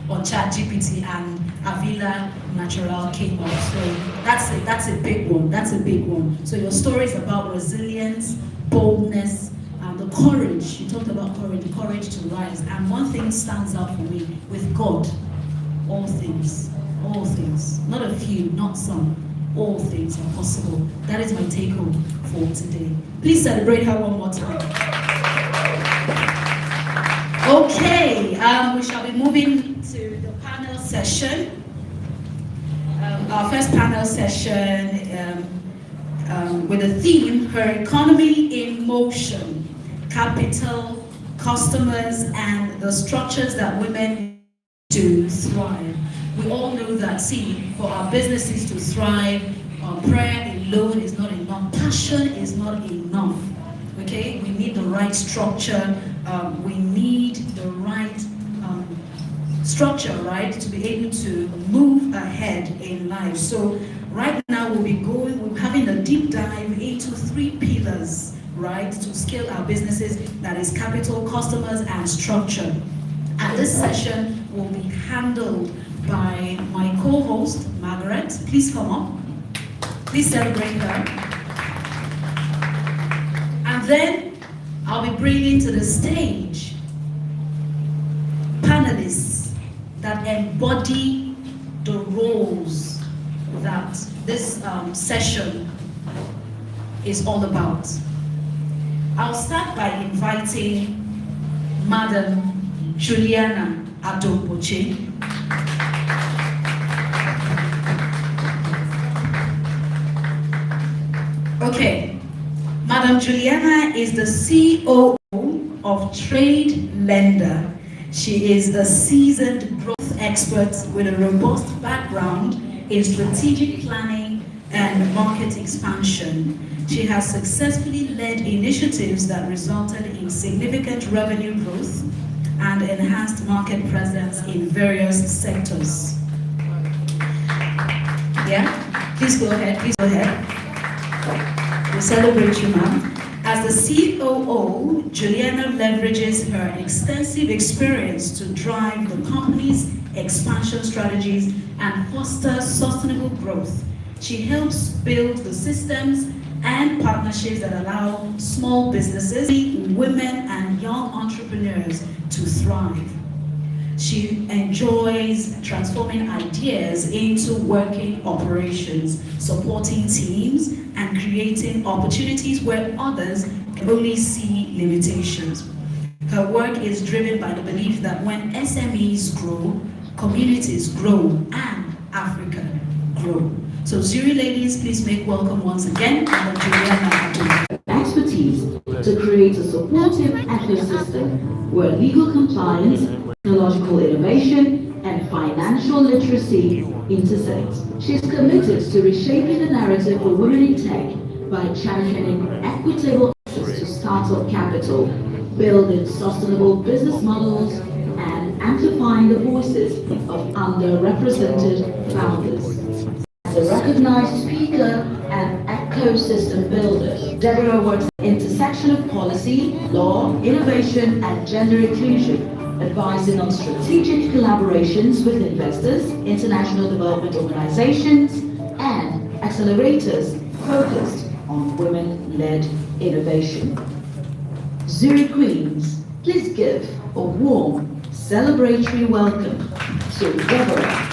on ChatGPT, and Avila Natural came up. So that's a big one. That's a big one. So your story is about resilience, boldness, and the courage. You talked about courage, the courage to rise. And one thing stands out for me: with God, all things, not a few, not some. All things are possible. That is my take home for today. Please celebrate her one more time. Okay, we shall be moving to the panel session. Our first panel session with the theme, Her Economy in Motion, Capital, Customers, and the Structures That Women Need to Thrive. We all know that, for our businesses to thrive, prayer alone is not enough. Passion is not enough. Okay? We need the right structure. We need the right structure, right, to be able to move ahead in life. So right now we're having a deep dive into 3 pillars, right, to scale our businesses. That is capital, customers, and structure. And this session will be handled by my co-host, Margaret. Please come up. Please celebrate her. And then I'll be bringing to the stage panelists that embody the roles that this session is all about. I'll start by inviting Madam Juliana Adoboche. Okay, Madam Juliana is the CEO of Trade Lender. She is a seasoned growth expert with a robust background in strategic planning and market expansion. She has successfully led initiatives that resulted in significant revenue growth and enhanced market presence in various sectors. Yeah? Please go ahead, please go ahead. We celebrate you, ma'am. As the COO, Juliana leverages her extensive experience to drive the company's expansion strategies and foster sustainable growth. She helps build the systems and partnerships that allow small businesses, women, and young entrepreneurs to thrive. She enjoys transforming ideas into working operations, supporting teams, and creating opportunities where others can only see limitations. Her work is driven by the belief that when SMEs grow, communities grow, and Africa grow. So Zuri ladies, please make welcome once again Madam Juliana. Expertise to create a supportive ecosystem where legal compliance, technological innovation, and financial literacy intersect. She's committed to reshaping the narrative for women in tech by championing equitable access to startup capital, building sustainable business models, and amplifying the voices of underrepresented founders. As a recognized speaker and ecosystem builder, Deborah works at the intersection of policy, law, innovation, and gender inclusion, advising on strategic collaborations with investors, international development organizations, and accelerators focused on women-led innovation. Zuri Queens, please give a warm, celebratory welcome to Deborah.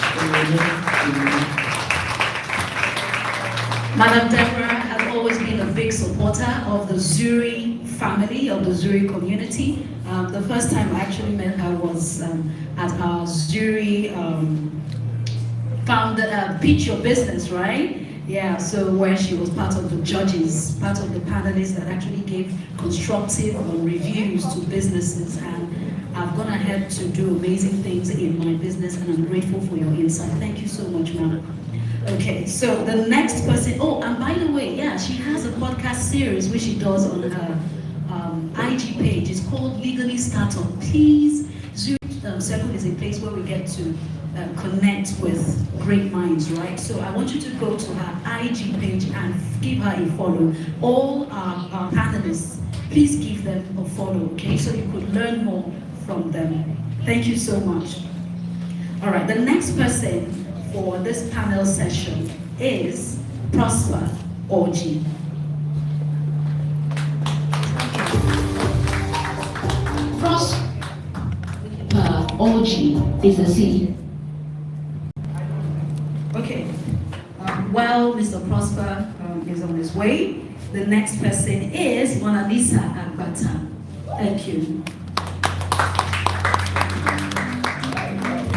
Madam Deborah has always been a big supporter of the Zuri family, of the Zuri community. The first time I actually met her was at our Zuri Pitch Your Business, right? Yeah, so where she was part of the judges, part of the panelists that actually gave constructive reviews to businesses, and I've gone ahead to do amazing things in my business, and I'm grateful for your insight. Thank you so much, ma'am. Okay, so the next person, oh, and by the way, yeah, she has a podcast series which she does on her IG page. It's called Legally Startup. Please, Zuri Circle is a place where we get to connect with great minds, right? So I want you to go to her IG page and give her a follow. All our panelists, please give them a follow, okay? So you could learn more from them. Thank you so much. All right, the next person for this panel session is Prosper Orji. Prosper Orji is a C. Okay, while Mr. Prosper is on his way, the next person is Mona Lisa Agbata. Thank you.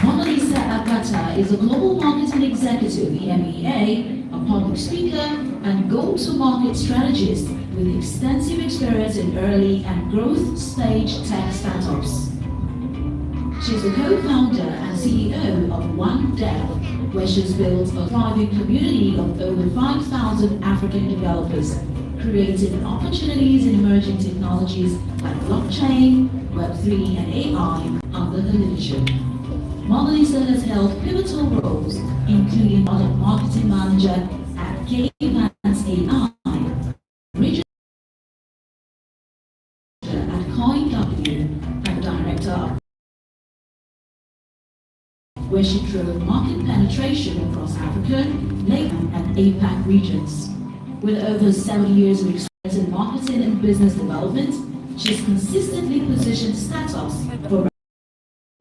Mona Lisa Agbata is a global marketing executive, EMEA, a public speaker, and go-to-market strategist with extensive experience in early and growth stage tech startups. She's the co-founder and CEO of OneDev, where she's built a thriving community of over 5,000 African developers, creating opportunities in emerging technologies like blockchain, Web3, and AI under her leadership. Mona Lisa has held pivotal roles, including product marketing manager at K-Vance AI, regional at Coin W, and director of where she drove market penetration across Africa, LATAM, and APAC regions. With over 7 years of experience in marketing and business development, she's consistently positioned startups for.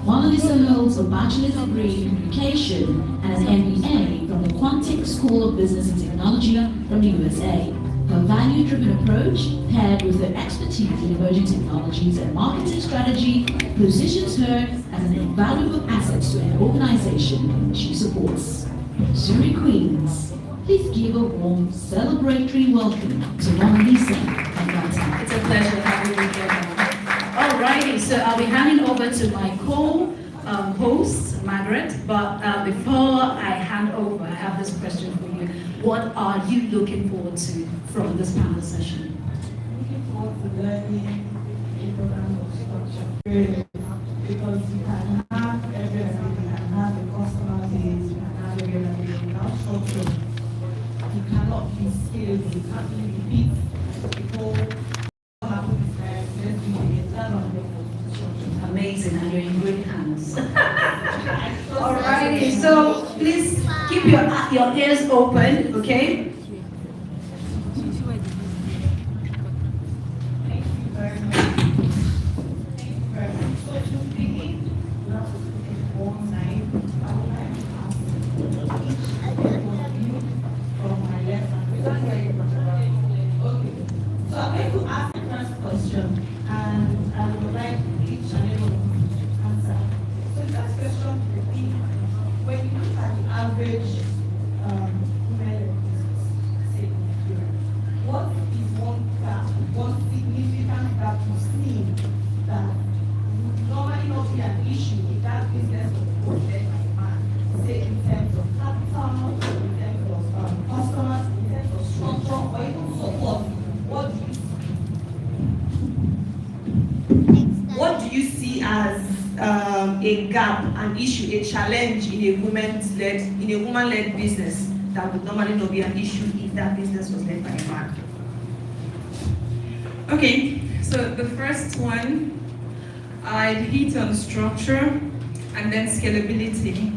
Mona Lisa holds a bachelor's degree in communication and an MBA from the Quantic School of Business and Technology from the USA. Her value-driven approach, paired with her expertise in emerging technologies and marketing strategy, positions her as an invaluable asset to an organization she supports. Zuri Queens, please give a warm, celebratory welcome to Mona Lisa Agbata. It's a pleasure having you here. Alrighty, so I'll be handing over to my co-host, Margaret, but before I hand over, I have this question for you. What are you looking forward to from this panel session? Looking forward to learning the program of structure. Because you can have everything, you can have the customer base, you can have everything without structure. of his skills, he actually repeats before what happened is that let's do it again. That's on the construction. Amazing, and you're in great hands. Alrighty, so please keep your ears open, okay? Thank you very much. Thank you very much. So to begin, not to take one time, I would like to ask each of you from my left hand. We don't hear you from the right. Okay. So I'm going to ask the first question, and I would like each and every one to answer. So the first question would be, when you look at the average women in business, say in Nigeria, what is one gap, one significant gap you see that would normally not be an issue if that business was led by a man, say in terms of capital, in terms of customers, in terms of structure, or even support? What do you see as a gap, an issue, a challenge in a woman-led business that would normally not be an issue if that business was led by a man? Okay, so the first one, I'd hit on structure and then scalability.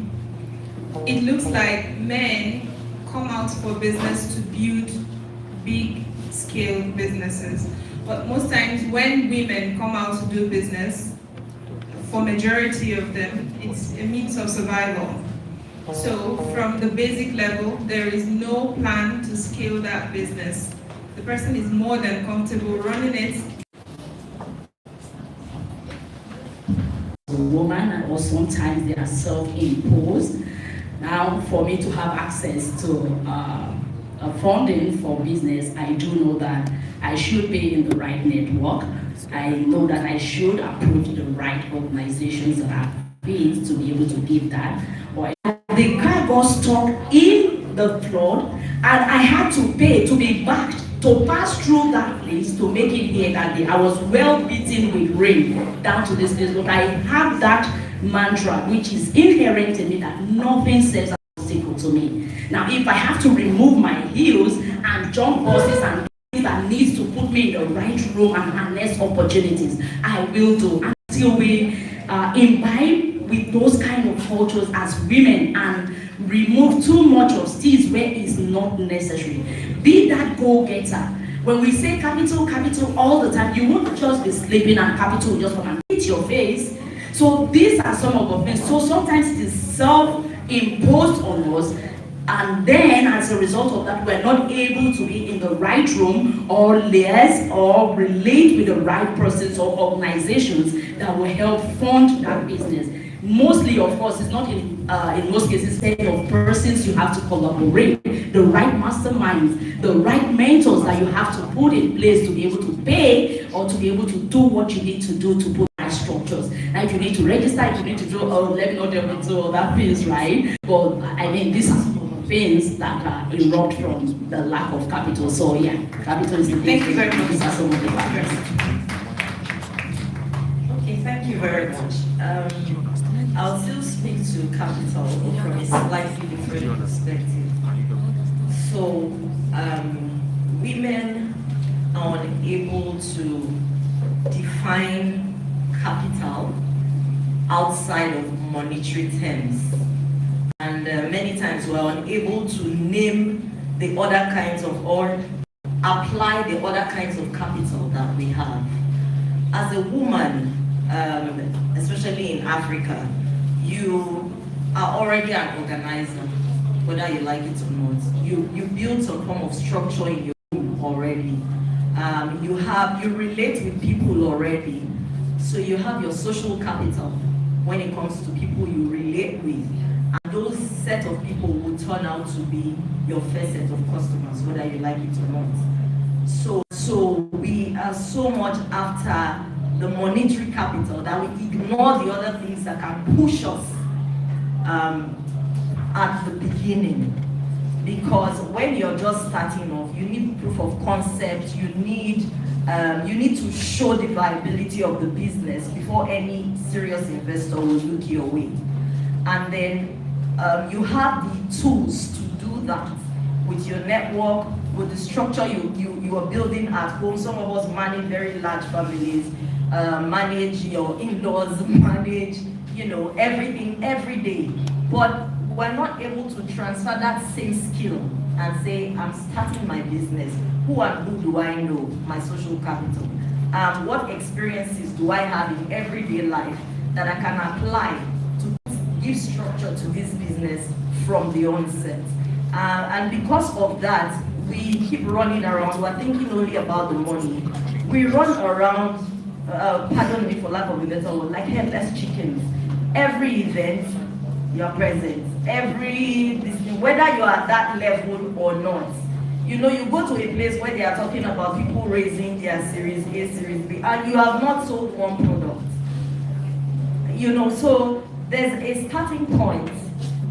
It looks like men come out for business to build big scale businesses. But most times when women come out to do business, for majority of them, it's a means of survival. So from the basic level, there is no plan to scale that business. The person is more than comfortable running it. Woman, or sometimes they are self-imposed. Now, for me to have access to funding for business, I do know that I should be in the right network. I know that I should approach the right organizations that are fit to be able to give that. Or the car got stuck in the flood, and I had to pay to be backed to pass through that place to make it here that day. I was well beaten with rain down to this place, but I have that mantra which is inherent in me that nothing sets an obstacle to me. Now, if I have to remove my heels and jump buses and things that needs to put me in the right room and harness opportunities, I will do until we imbibe with those kind of cultures as women and remove too much of steeds where it's not necessary. Be that go-getter. When we say capital, capital all the time, you won't just be sleeping and capital will just come and hit your face. So these are some of the things. So sometimes it is self-imposed on us, and then as a result of that, we're not able to be in the right room or liaise or relate with the right persons or organizations that will help fund that business. Mostly, of course, it's not in most cases set of persons you have to collaborate, the right masterminds, the right mentors that you have to put in place to be able to pay or to be able to do what you need to do to put right structures. Now, if you need to register, if you need to do, let me not delve into all that things, right? But I mean, these are some of the things that erupt from the lack of capital. So yeah, capital is the thing. Thank you very much. These are some of the factors. Okay, thank you very much. I'll still speak to capital from a slightly different perspective. So, women are unable to define capital outside of monetary terms. And many times we're unable to name the other kinds of, or apply the other kinds of capital that we have. As a woman, especially in Africa, you are already an organizer, whether you like it or not. You build some form of structure in your home already. You relate with people already. So you have your social capital when it comes to people you relate with. And those set of people will turn out to be your first set of customers, whether you like it or not. So we are so much after the monetary capital that we ignore the other things that can push us at the beginning. Because when you're just starting off, you need proof of concept, you need to show the viability of the business before any serious investor will look your way. And then you have the tools to do that with your network, with the structure you are building at home. Some of us manage very large families, manage your in-laws, manage, everything every day. But we're not able to transfer that same skill and say, I'm starting my business. Who and who do I know? My social capital. What experiences do I have in everyday life that I can apply to give structure to this business from the onset? And because of that, we keep running around. We're thinking only about the money. We run around, pardon me for lack of a better word, like headless chickens. Every event, you're present. Whether you're at that level or not. You go to a place where they are talking about people raising their Series A, Series B, and you have not sold one product. So there's a starting point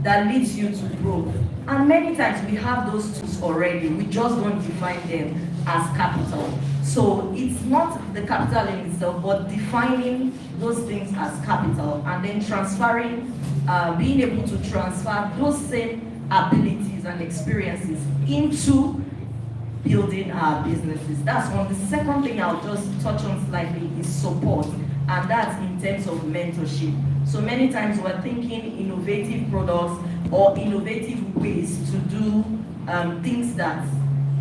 that leads you to growth. And many times we have those tools already, we just don't define them as capital. So it's not the capital in itself, but defining those things as capital and then transferring, being able to transfer those same abilities and experiences into building our businesses. That's one. The second thing I'll just touch on slightly is support, and that's in terms of mentorship. So many times we're thinking innovative products or innovative ways to do things that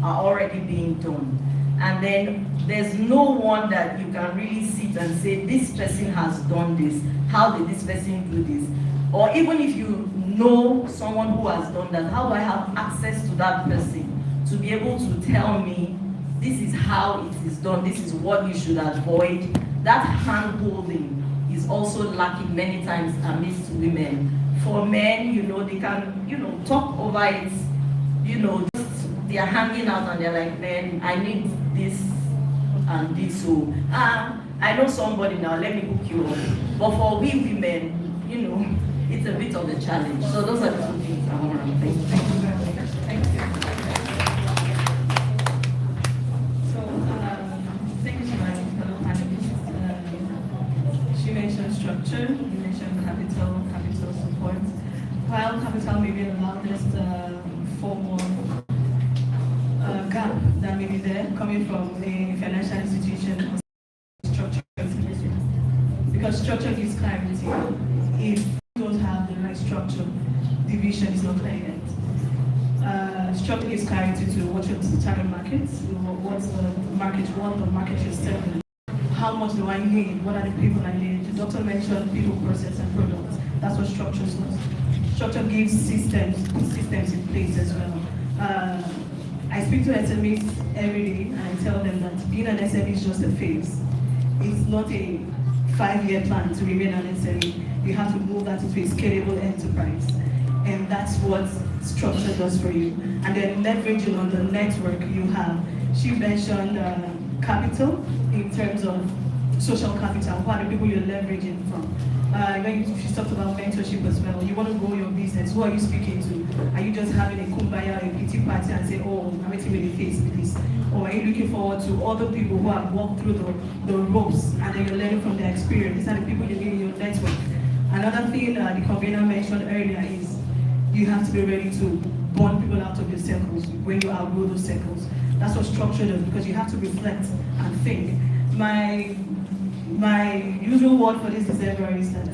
are already being done. And then there's no one that you can really sit and say, this person has done this. How did this person do this? Or even if you know someone who has done that, how do I have access to that person to be able to tell me, this is how it is done, this is what you should avoid? That hand-holding is also lacking many times amidst women. For men, they can, talk over it, just they are hanging out and they're like, man, I need this and this. So, I know somebody now, let me hook you up. But for we women, it's a bit of a challenge. So those are the two things I want to think. Thank you very much. Thank you. So, thank you to my fellow panelists. She mentioned structure, you mentioned capital support. While capital may be the loudest form of gap that may be there coming from a financial institution, structure is missing. Because structure gives clarity. If you don't have the right structure, the vision is not clear yet. Structure gives clarity to what your target market, what's the market you're serving. How much do I need? What are the people I need? The doctor mentioned people, process, and products. That's what structure is. Structure gives systems in place as well. I speak to SMEs every day and I tell them that being an SME is just a phase. It's not a 5-year plan to remain an SME. You have to move that into a scalable enterprise. And that's what structure does for you. And then leveraging on the network you have. She mentioned capital in terms of social capital. Who are the people you're leveraging from? She talked about mentorship as well. You want to grow your business. Who are you speaking to? Are you just having a kumbaya or a pity party and say, oh, I'm waiting with the face with this? Or are you looking forward to other people who have walked through the ropes and then you're learning from their experience? These are the people you need in your network. Another thing the convener mentioned earlier is you have to be ready to burn people out of your circles when you outgrow those circles. That's what structure does, because you have to reflect and think. My usual word for this December is that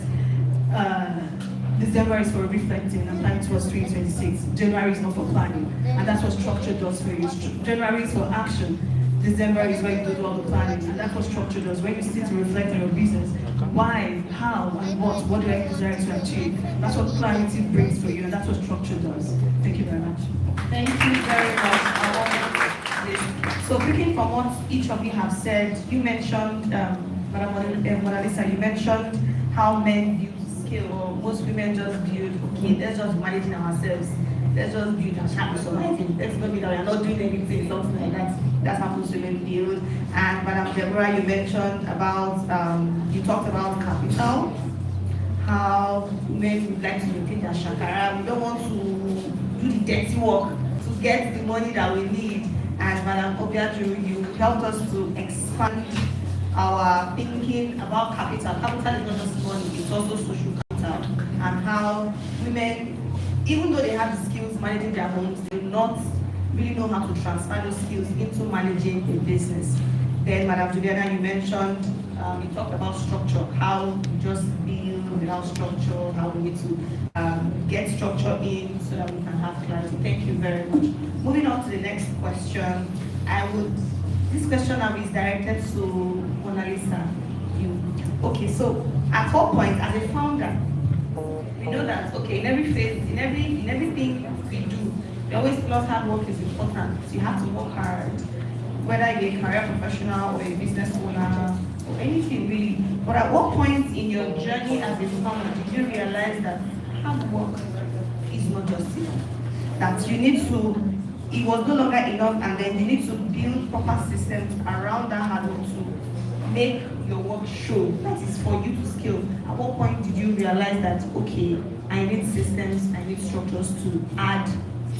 December is for reflecting and planning towards 2026. January is not for planning, and that's what structure does for you. January is for action. December is where you do all the planning, and that's what structure does. When you sit to reflect on your business, why, how, and what do I desire to achieve? That's what clarity brings for you, and that's what structure does. Thank you very much. Thank you very much. So picking from what each of you have said, you mentioned, Madam Mona Lisa, you mentioned how men use skill. Most women just build, okay, let's just managing ourselves. Let's just build and start surviving. Let's not be that we're not doing anything, something like that. That's how most women build. And Madam Deborah, you mentioned about, you talked about capital, how men would like to maintain their shakara. We don't want to do the dirty work to get the money that we need. And Madam Obiaju, you helped us to expand our thinking about capital. Capital is not just money, it's also social capital. And how women, even though they have the skills managing their homes, they will not really know how to transfer those skills into managing a business. Then, Madam Juliana, you mentioned, you talked about structure, how we just build without structure, how we need to get structure in so that we can have clarity. Thank you very much. Moving on to the next question, this question now is directed to Mona Lisa. Okay, so at what point, as a founder, we know that, okay, in every phase, in everything we do, we always plus hard work is important. So you have to work hard, whether you're a career professional or a business owner or anything really. But at what point in your journey as a founder did you realize that hard work is not just enough? That you need to, it was no longer enough, and then you need to build proper systems around that hard work to make your work show that is for you to scale. At what point did you realize that, okay, I need systems, I need structures to add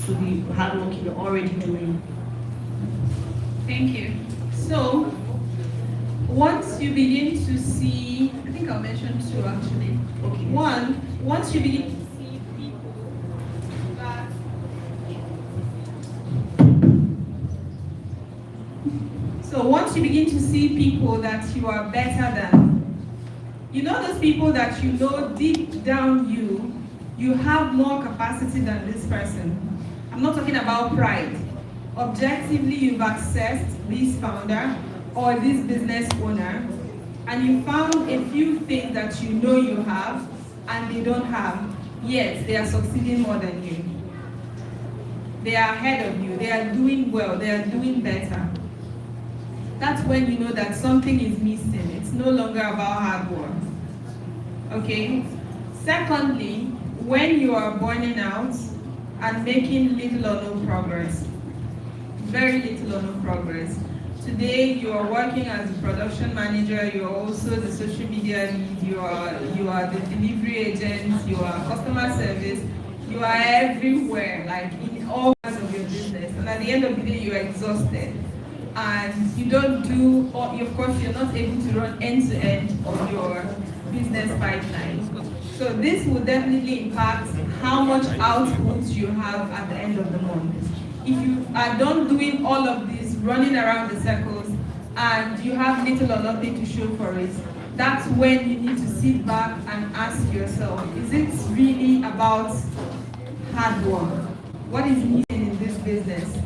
to the hard work you're already doing? Thank you. So, once you begin to see, I think I'll mention two actually. Okay. One, once you begin to see people that once you begin to see people that you are better than, you know those people that you know deep down you have more capacity than this person. I'm not talking about pride. Objectively, you've accessed this founder or this business owner, and you found a few things that you know you have and they don't have, yet they are succeeding more than you. They are ahead of you, they are doing well, they are doing better. That's when you know that something is missing. It's no longer about hard work. Okay? Secondly, when you are burning out and making little or no progress, very little or no progress. Today, you are working as a production manager, you are also the social media lead, you are the delivery agent, you are customer service, you are everywhere, like in all parts of your business. And at the end of the day, you are exhausted. And you don't do, or of course, you're not able to run end-to-end of your business pipeline. So this will definitely impact how much output you have at the end of the month. If you are done doing all of this, running around the circles, and you have little or nothing to show for it, that's when you need to sit back and ask yourself, is it really about hard work? What is missing in this business?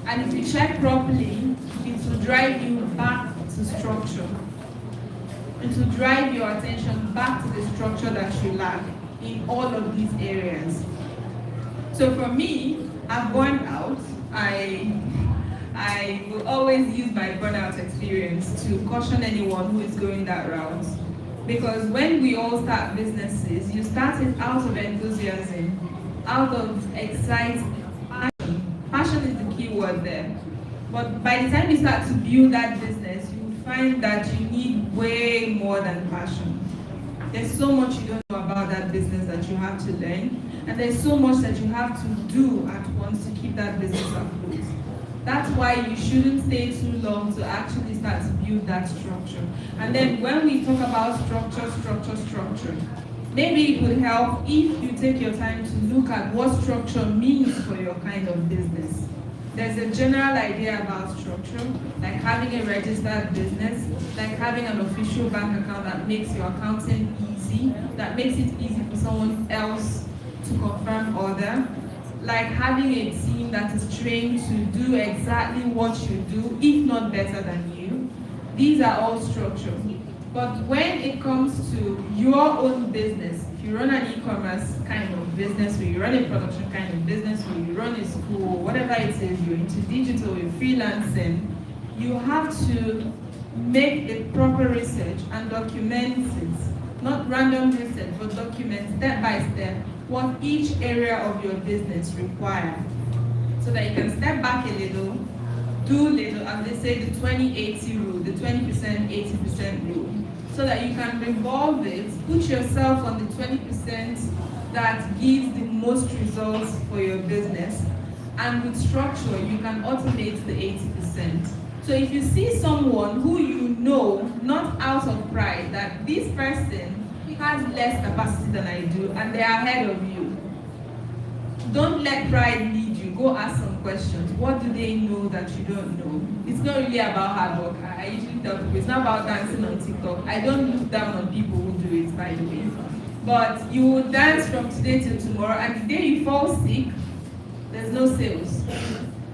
And if you check properly, it will drive you back to structure. It will drive your attention back to the structure that you lack in all of these areas. So for me, I've burned out. I will always use my burnout experience to caution anyone who is going that route. Because when we all start businesses, you start it out of enthusiasm, out of excitement, passion. Passion is the key word there. But by the time you start to build that business, you find that you need way more than passion. There's so much you don't know about that business that you have to learn, and there's so much that you have to do at once to keep that business afloat. That's why you shouldn't stay too long to actually start to build that structure. And then when we talk about structure, maybe it would help if you take your time to look at what structure means for your kind of business. There's a general idea about structure, like having a registered business, like having an official bank account that makes your accounting easy, that makes it easy for someone else to confirm order, like having a team that is trained to do exactly what you do, if not better than you. These are all structure. But when it comes to your own business, if you run an e-commerce kind of business, or you run a production kind of business, or you run a school, whatever it is, you're into digital, you're freelancing, you have to make the proper research and document it. Not random research, but document step by step what each area of your business requires. So that you can step back a little, do little, and they say the 20-80 rule, the 20%, 80% rule. So that you can revolve it, put yourself on the 20% that gives the most results for your business. And with structure, you can automate the 80%. So if you see someone who you know, not out of pride, that this person has less capacity than I do, and they are ahead of you, don't let pride lead you. you, go ask some questions. What do they know that you don't know? It's not really about hard work. I usually tell people it's not about dancing on TikTok. I don't look down on people who do it, by the way. But you will dance from today till tomorrow, and the day you fall sick, there's no sales.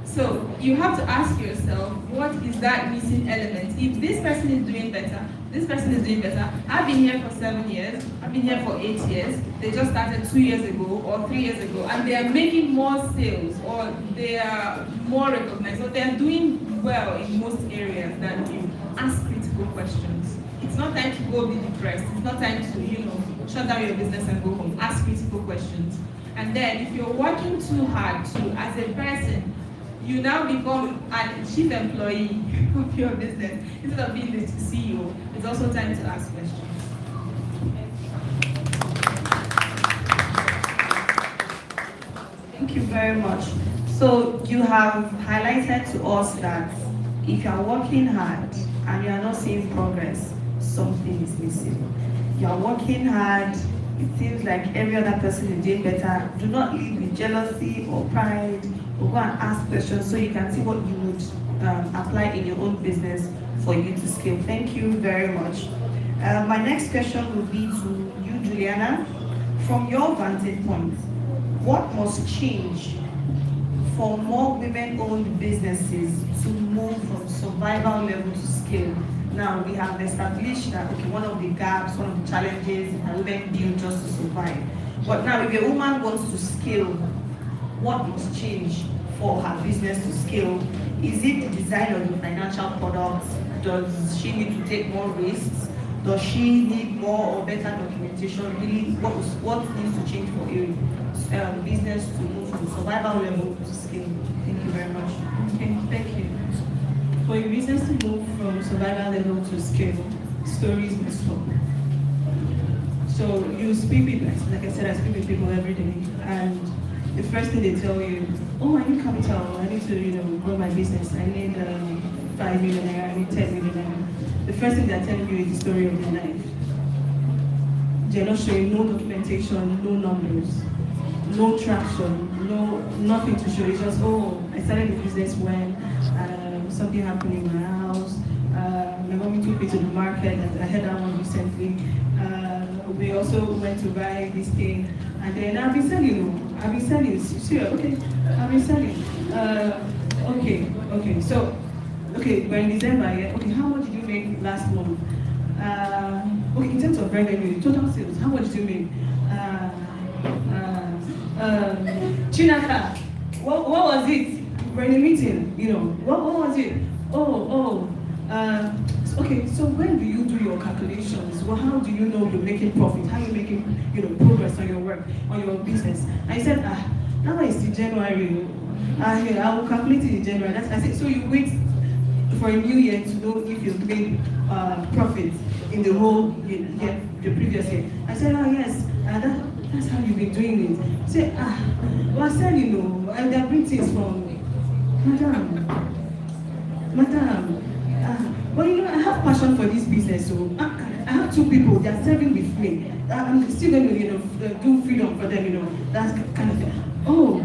So you have to ask yourself, what is that missing element? If this person is doing better, this person is doing better. I've been here for 7 years, I've been here for 8 years. They just started 2 years ago or 3 years ago, and they are making more sales, or they are more recognized, or they are doing well in most areas than you. Ask critical questions. It's not time to go be depressed. It's not time to, shut down your business and go home. Ask critical questions. And then if you're working too hard as a person, you now become a chief employee of your business instead of being the CEO. It's also time to ask questions. Thank you very much. So you have highlighted to us that if you are working hard and you are not seeing progress, something is missing. You are working hard, it seems like every other person is doing better. Do not live with jealousy or pride, or go and ask questions so you can see what you would apply in your own business for you to scale. Thank you very much. My next question will be to you, Juliana. From your vantage point, what must change for more women-owned businesses to move from survival level to scale? Now, we have established that, okay, one of the gaps, one of the challenges that women deal just to survive. But now, if a woman wants to scale, what must change for her business to scale? Is it the design of the financial products? Does she need to take more risks? Does she need more or better documentation? Really, what needs to change for a business to move from survival level to scale? Thank you very much. Okay, thank you. For a business to move from survival level to scale, stories must stop. So you speak with, like I said, I speak with people every day, and the first thing they tell you, oh, I need capital, I need to, grow my business, I need 5 million naira, I need 10 million naira. The first thing they're telling you is the story of their life. They're not showing no documentation, no numbers, no traction, nothing to show. It's just, oh, I started the business when something happened in my house. My mommy took me to the market, and I had that one recently. We also went to buy this thing, and then I've been selling, sure, okay, I've been selling. Okay, so, we're in December, yeah, okay, how much did you make last month? Okay, in terms of revenue, total sales, how much did you make? Chinaka, what was it? We're in a meeting, what was it? Okay, so when do you do your calculations? Well, how do you know you're making profit? How are you making, progress on your work, on your business? I said, now it's in January. I will calculate it in January. I said, so you wait for a new year to know if you've made profit in the whole year, the previous year. I said, yes, that's how you've been doing it. I said, well, I said, and they bring things from Madam, but I have passion for this business, so I have 2 people, they are serving with me. I'm still going to, do freedom for them, that kind of thing. Oh,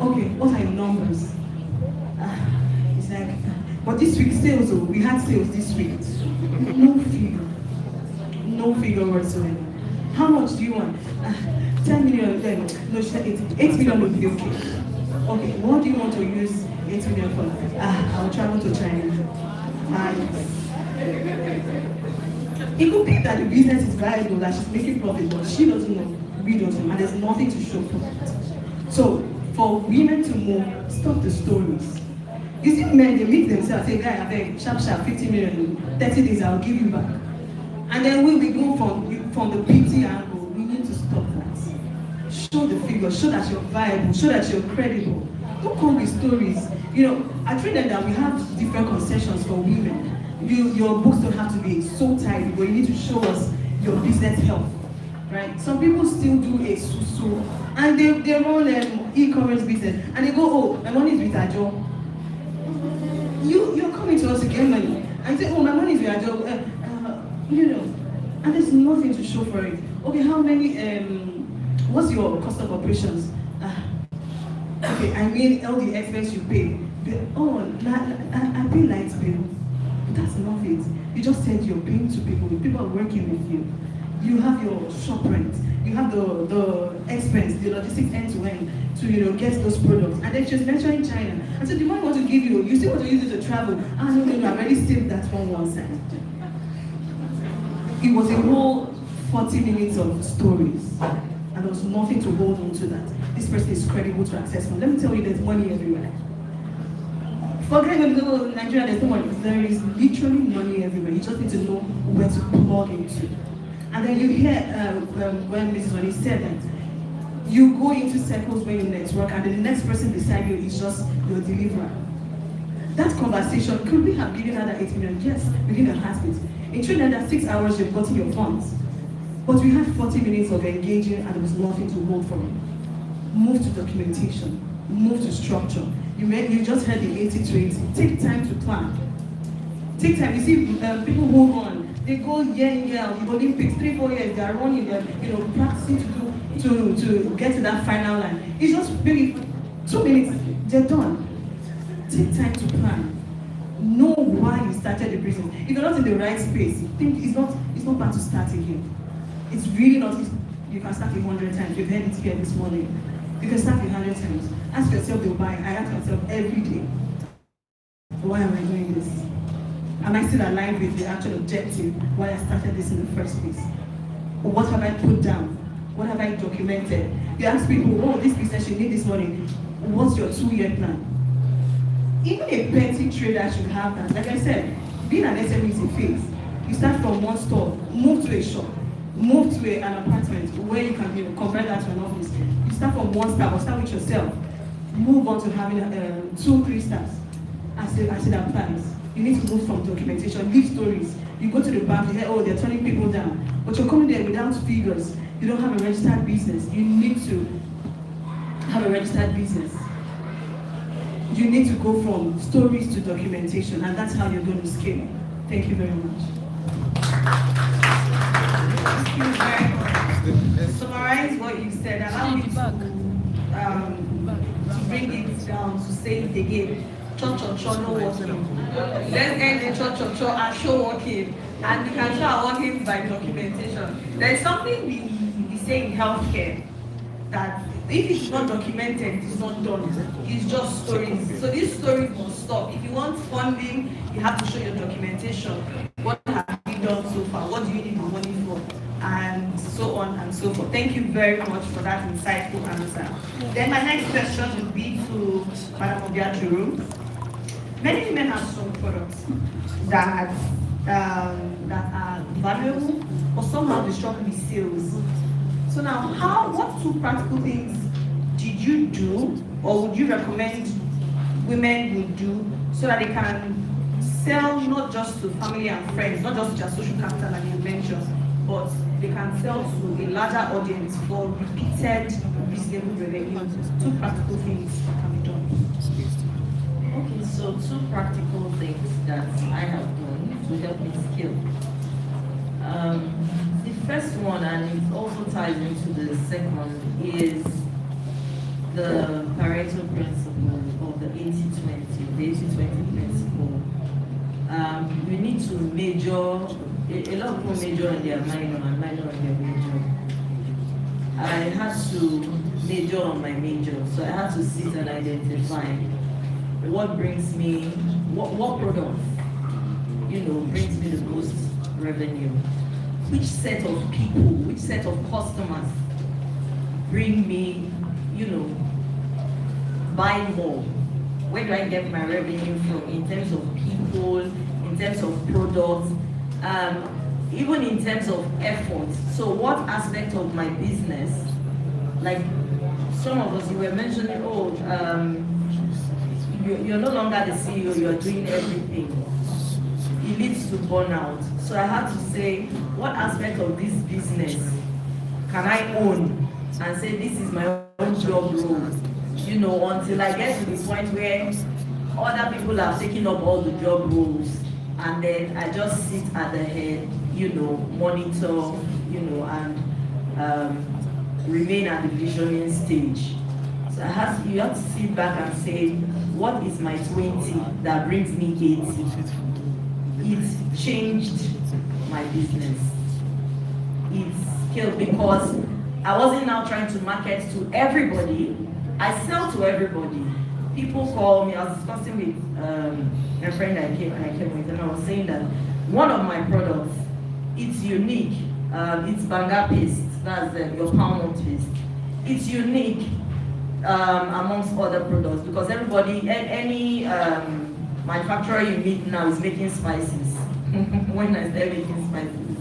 okay, what are your numbers? It's like, but this week sales, we had sales this week. No figure whatsoever. How much do you want? 10 million, no, 8 million would be okay. Okay, what do you want to use 8 million for? I'll travel to China. It could be that the business is viable, that she's making profit, but she doesn't know, we don't know, and there's nothing to show for it. So, for women to move, stop the stories. You see men, they meet themselves, say, guy, I beg, sharp, 50 million, 30 days, I'll give you back. And then when we go from the pity angle, we need to stop that. Show the figure, show that you're viable, show that you're credible. Don't come with stories. I train them that we have different concessions for women. Your books don't have to be so tight, but you need to show us your business health, right? Some people still do a susu, and they run an e-commerce business, and they go, oh, my money is with a job. You're coming to us to get money, and say, oh, my money is with a job, and there's nothing to show for it. Okay, how many? What's your cost of operations? Okay, I mean all the expense you pay. I pay light bill. That's not it. You just said you're paying to people. People are working with you. You have your shop rent. You have the expense, the logistics end to end to get those products. And then she's mentioning China. I said, the money I want to give you, you still want to use it to travel. Ah, no, I already saved that one side. It was a whole 40 minutes of stories. And there was nothing to hold on to that. This person is credible to access money. Let me tell you, there's money everywhere. Forget when you go to Nigeria, there's no money. There is literally money everywhere. You just need to know where to plug into. And then you hear when Mrs. Oni said that you go into circles where you network and the next person beside you is just your deliverer. That conversation, could we have given her that 8 million? Yes, within a heartbeat. In Trinidad, 6 hours you've gotten your funds. But we had 40 minutes of engaging and there was nothing to hold from it. Move to documentation, move to structure. You just heard the 80-20. Take time to plan. Take time. You see people who run. They go year in year out, the Olympics, 3-4 years, they are running, they're practicing to get to that final line. It's just maybe 2 minutes, they're done. Take time to plan. Know why you started the business. If you're not in the right space, think it's not bad to start again. It's really not. You can start 100 times. You've heard it here this morning. You can start 100 times. Ask yourself the why. I ask myself every day, why am I doing this? Am I still aligned with the actual objective why I started this in the first place? Or what have I put down? What have I documented? You ask people, oh, this business, you need this money. What's your 2-year plan? Even a petty trader should have that. Like I said, being an SME is a phase. You start from one store, move to a shop, move to an apartment where you can convert that to an office. You start from one star, or start with yourself. Move on to having 2-3 stars as it applies. You need to move from documentation, leave stories. You go to the bank, you hear, oh, they're turning people down. But you're coming there without figures. You don't have a registered business. You need to have a registered business. You need to go from stories to documentation, and that's how you're going to scale. Thank you very much. Thank you very much. To summarize what you said, allow me to bring it down to say it again. No working. Let's end the and show working. And we can show our working by documentation. There is something we say in healthcare that if it's not documented, it's not done. It's just stories. So these stories must stop. If you want funding, you have to show your documentation. What have you done so far? What do you need the money for? And so on and so forth. Thank you very much for that insightful answer. Then my next question would be to Madam Obiajuru. Many women have strong products that are valuable, but somehow they struggle with sales. So now, what 2 practical things did you do, or would you recommend women would do so that they can sell not just to family and friends, not just their social capital like you mentioned, but they can sell to a larger audience for repeated reasonable revenue? 2 practical things can be done. Okay, so 2 practical things that I have done to help me scale. The first one, and it also ties into the second, is the Pareto principle, or the 80-20, the 80-20 principle. You need to major, a lot of people major in their minor and minor in their major. I had to major on my major, so I had to sit and identify what brings me, what products, brings me the most revenue. Which set of people, which set of customers bring me, buy more? Where do I get my revenue from in terms of people, in terms of products, even in terms of effort? So what aspect of my business, like some of us, you were mentioning, you're no longer the CEO, you're doing everything. It leads to burnout. So I had to say, what aspect of this business can I own and say this is my own job role? Until I get to the point where other people are taking up all the job roles, and then I just sit at the head, monitor, and remain at the visioning stage. So you have to sit back and say, what is my 20 that brings me 80? It changed my business. It scaled because I wasn't now trying to market to everybody. I sell to everybody. People call me. I was discussing with a friend I came with, and I was saying that one of my products, it's unique. It's banga paste. That's your palm paste. It's unique amongst other products because everybody, any manufacturer you meet now is making spices. When I started making spices,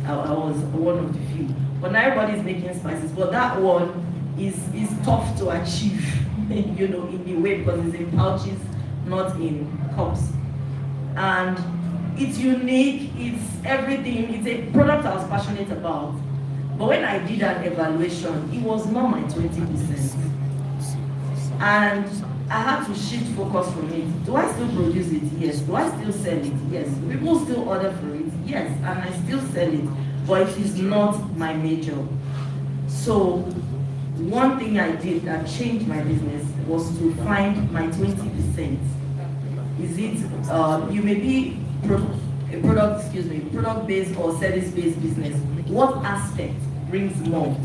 I was one of the few. But now everybody's making spices. But that one is tough to achieve, you know, in the way because it's in pouches, not in cups. And it's unique, it's everything, it's a product I was passionate about. But when I did an evaluation, it was not my 20%. And I had to shift focus from it. Do I still produce it? Yes. Do I still sell it? Yes. People still order for it? Yes. And I still sell it. But it is not my major. So one thing I did that changed my business was to find my 20%. Is it, you may be product-based or service-based business. What aspect brings more?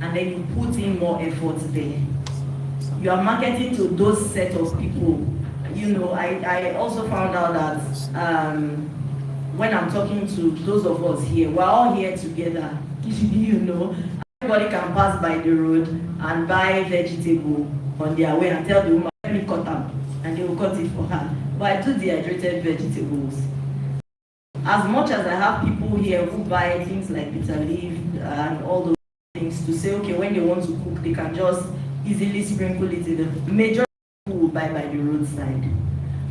And then you put in more effort there. You are marketing to those set of people. You know, I also found out that when I'm talking to those of us here, we're all here together. You know, everybody can pass by the road and buy vegetable on their way and tell the woman, let me cut them, and they will cut it for her. But I do dehydrated vegetables. As much as I have people here who buy things like bitter leaf and all those things to say, okay, when they want to cook, they can just easily sprinkle it in the majority of people will buy by the roadside.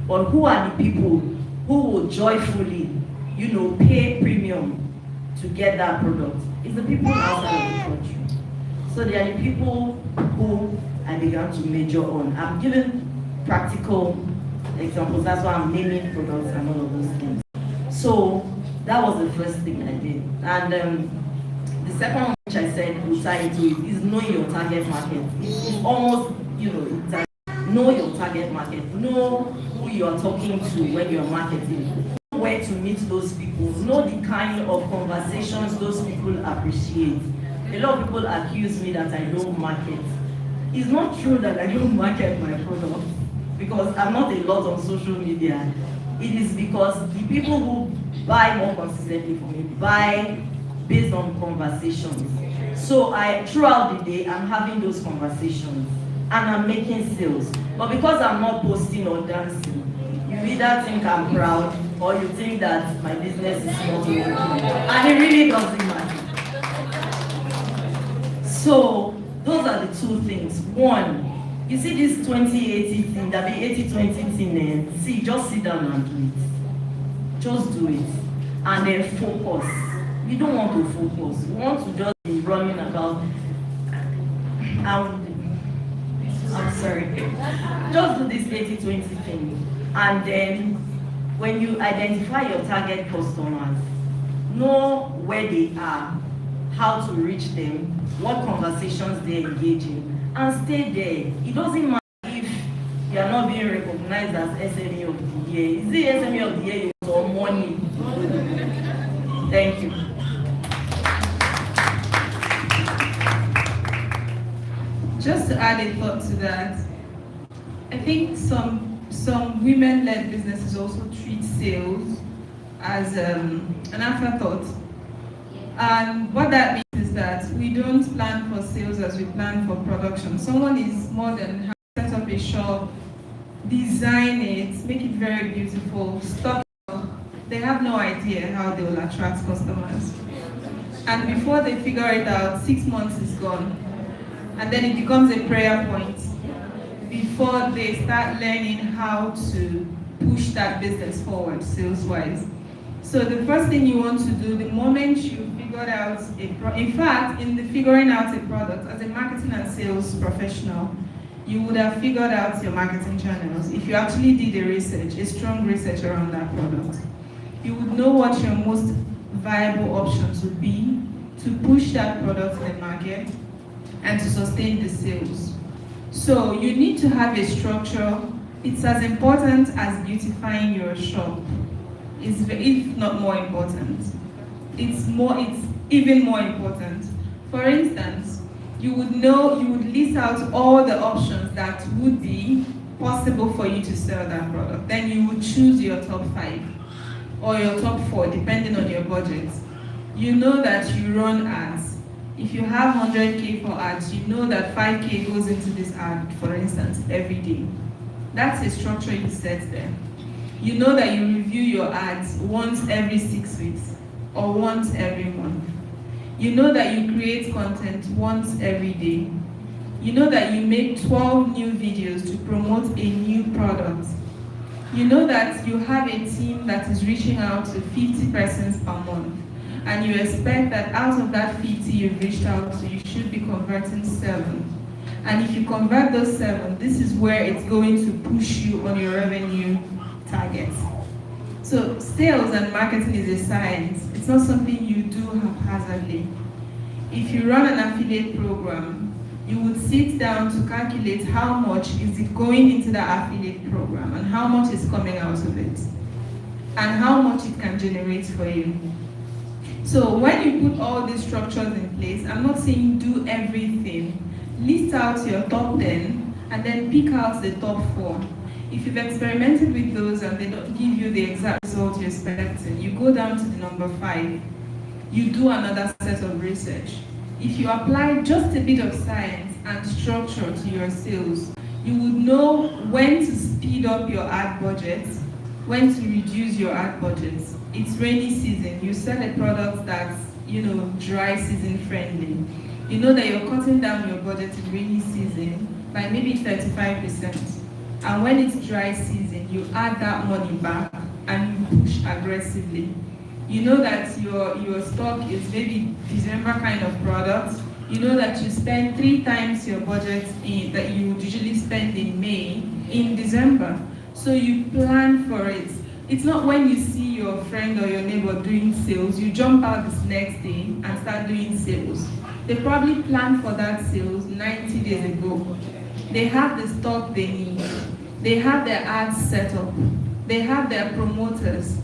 But who are the people who will joyfully, you know, pay premium to get that product? It's the people outside of the country. So they are the people who I began to major on. I'm giving practical examples. That's why I'm naming products and all of those things. So that was the first thing I did. And the second one, which I said will tie into it, is knowing your target market. It's almost, you know, know your target market. Know who you are talking to when you are marketing. Know where to meet those people. Know the kind of conversations those people appreciate. A lot of people accuse me that I don't market. It's not true that I don't market my product because I'm not a lot on social media. It is because the people who buy more consistently from me buy based on conversations. So throughout the day, I'm having those conversations and I'm making sales. But because I'm not posting or dancing, you either think I'm proud or you think that my business is not working. And it really doesn't matter. So those are the two things. One, you see this 20-80 thing, that be 80-20 thing, see, just sit down and do it. Just do it. And then focus. You don't want to focus. You want to just be running about. I'm sorry. Just do this 80-20 thing. And then when you identify your target customers, know where they are, how to reach them, what conversations they engage in, and stay there. It doesn't matter if you are not being recognized as SME of the year. Is it SME of the year you want money? Thank you. Just to add a thought to that, I think some women-led businesses also treat sales as an afterthought. And what that means is that we don't plan for sales as we plan for production. Someone is more than happy to set up a shop, design it, make it very beautiful, stock it. They have no idea how they will attract customers. And before they figure it out, 6 months is gone. And then it becomes a prayer point before they start learning how to push that business forward sales-wise. So the first thing you want to do, the moment you figured out in fact, in the figuring out a product, as a marketing and sales professional, you would have figured out your marketing channels. If you actually did a research, a strong research around that product, you would know what your most viable options would be to push that product in the market and to sustain the sales. So you need to have a structure. It's as important as beautifying your shop. If not more important. It's even more important. For instance, you would list out all the options that would be possible for you to sell that product. Then you would choose your top 5 or your top 4, depending on your budget. You know that you run ads. If you have 100K for ads, you know that 5K goes into this ad, for instance, every day. That's a structure you set there. You know that you review your ads once every 6 weeks or once every month. You know that you create content once every day. You know that you make 12 new videos to promote a new product. You know that you have a team that is reaching out to 50 persons per month, and you expect that out of that 50 you've reached out to, you should be converting 7. And if you convert those 7, this is where it's going to push you on your revenue targets. So sales and marketing is a science. It's not something you do haphazardly. If you run an affiliate program, you would sit down to calculate how much is it going into the affiliate program and how much is coming out of it and how much it can generate for you. So when you put all these structures in place, I'm not saying do everything. List out your top 10 and then pick out the top 4. If you've experimented with those and they don't give you the exact result you're expecting, you go down to the number 5. You do another set of research. If you apply just a bit of science and structure to your sales, you would know when to speed up your ad budget, when to reduce your ad budget. It's rainy season. You sell a product that's, dry season friendly. You know that you're cutting down your budget in rainy season by maybe 35%. And when it's dry season, you add that money back and you push aggressively. You know that your stock is maybe December kind of product. You know that you spend 3 times your budget that you would usually spend in May in December. So you plan for it. It's not when you see your friend or your neighbor doing sales, you jump out this next day and start doing sales. They probably planned for that sales 90 days ago. They have the stock they need. They have their ads set up. They have their promoters.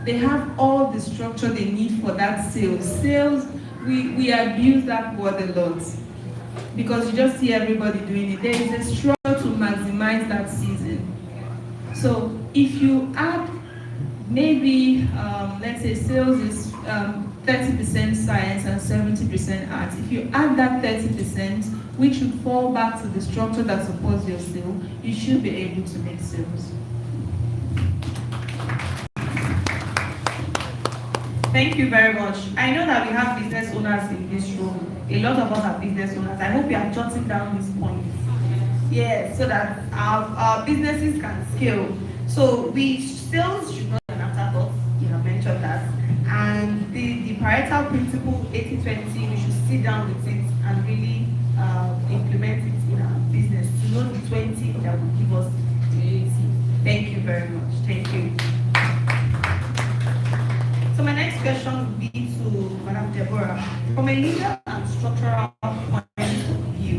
They have all the structure they need for that sales. Sales, we abuse that word a lot because you just see everybody doing it. There is a struggle to maximize that season. So if you add maybe, let's say sales is 30% science and 70% art. If you add that 30%, which should fall back to the structure that supports your sale, you should be able to make sales. Thank you very much. I know that we have business owners in this room. A lot of us are business owners. I hope you are jotting down these points. Yeah, so that our businesses can scale. So sales should not be an afterthought. You have mentioned that. And the Pareto principle 80-20, we should sit down with it and really implement it in our business to know the 20 that will give us the 80. Thank you very much. Thank you. So my next question would be to Madam Deborah. From a legal and structural point of view,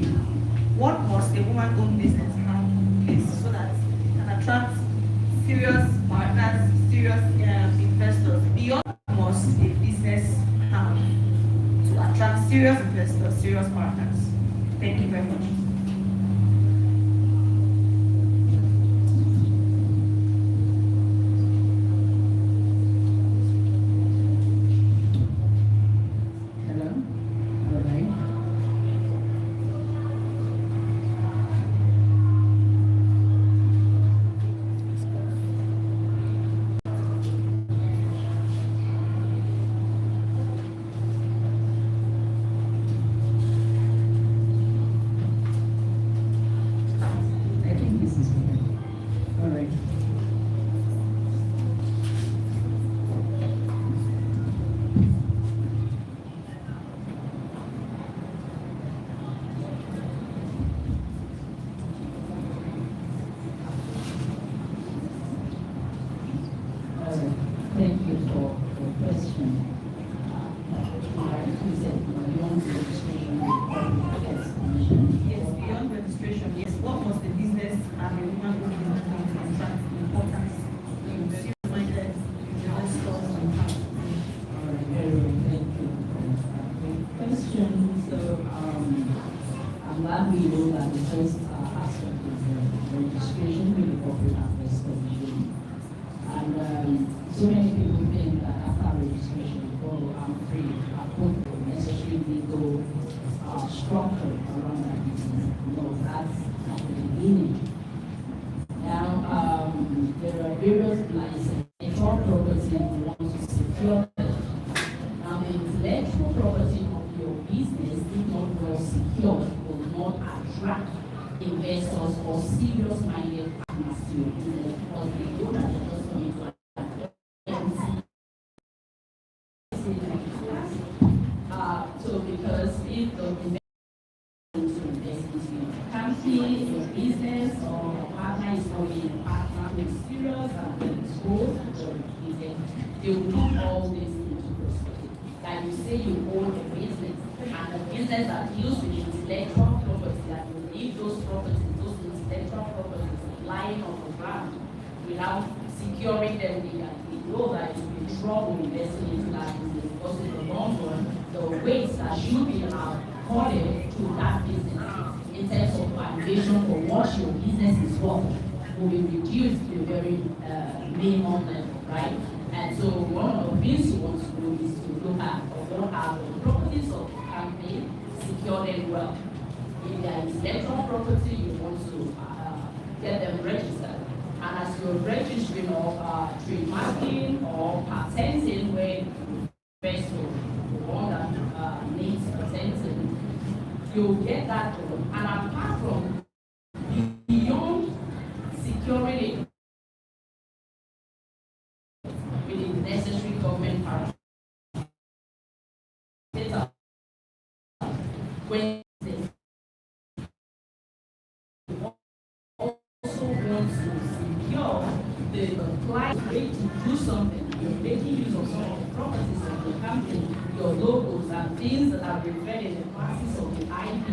what must a woman-owned business have in place so that it can attract serious partners, serious investors? Beyond what must a business have to attract serious investors, serious partners? Thank you very much. Thank you for the question. Yes, beyond registration, yes. So many people think that after registration, oh, I'm free, I put the necessary legal structure around that business. No, that's not the beginning. Now, there are various licenses. Intellectual property you want to secure. Now, the intellectual property of your business, if not well secured, will not attract investors or serious-minded partners to your business because they know that you're just going to so because if the investor to invest into your company, your business, or a partner is going a partner who is serious and exposed or they will put all this into perspective. Like you say you own a business, and the business that deals with intellectual property, that you leave those properties, those intellectual properties lying on the ground without securing them legally. You know that you'll be in trouble investing into that business because in the long run, the weights that should be accorded to that business in terms of valuation for what your business is worth will be reduced to a very minimum level, right? And so one of the things you want to do is to look at or have the properties of the company secured well. If there is intellectual property, you want to get them registered. And as you're registering or trademarking or patenting where the one that needs patenting, you'll get that done. And apart from beyond securing it with the necessary government parameters, when they also want to secure the client rate to do something, you're making use of some of the properties of the company, your logos and things that are referred in the classes of the IP,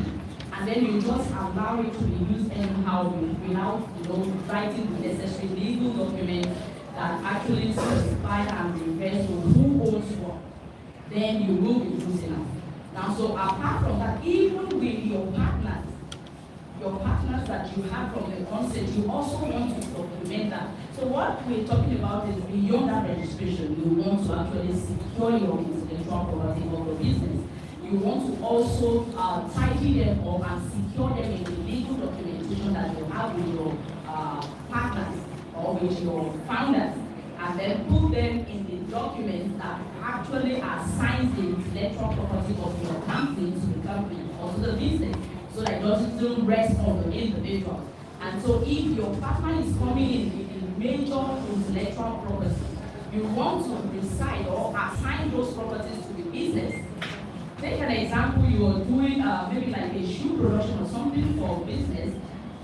and then you just allow it to be used anyhow without writing the necessary legal document that actually specify and refers to who owns what, then you will be losing out. Now, so apart from that, even with your partners that you have from the onset, you also want to document that. So what we're talking about is beyond that registration, you want to actually secure your intellectual property of your business. You want to also tidy them up and secure them in the legal documentation that you have with your partners or with your founders, and then put them in the documents that actually assigns the intellectual property of your company to the company or to the business, so that it doesn't rest on the individual. And so if your partner is coming in with major intellectual property, you want to decide or assign those properties to the business. Take an example, you are doing maybe like a shoe production or something for business,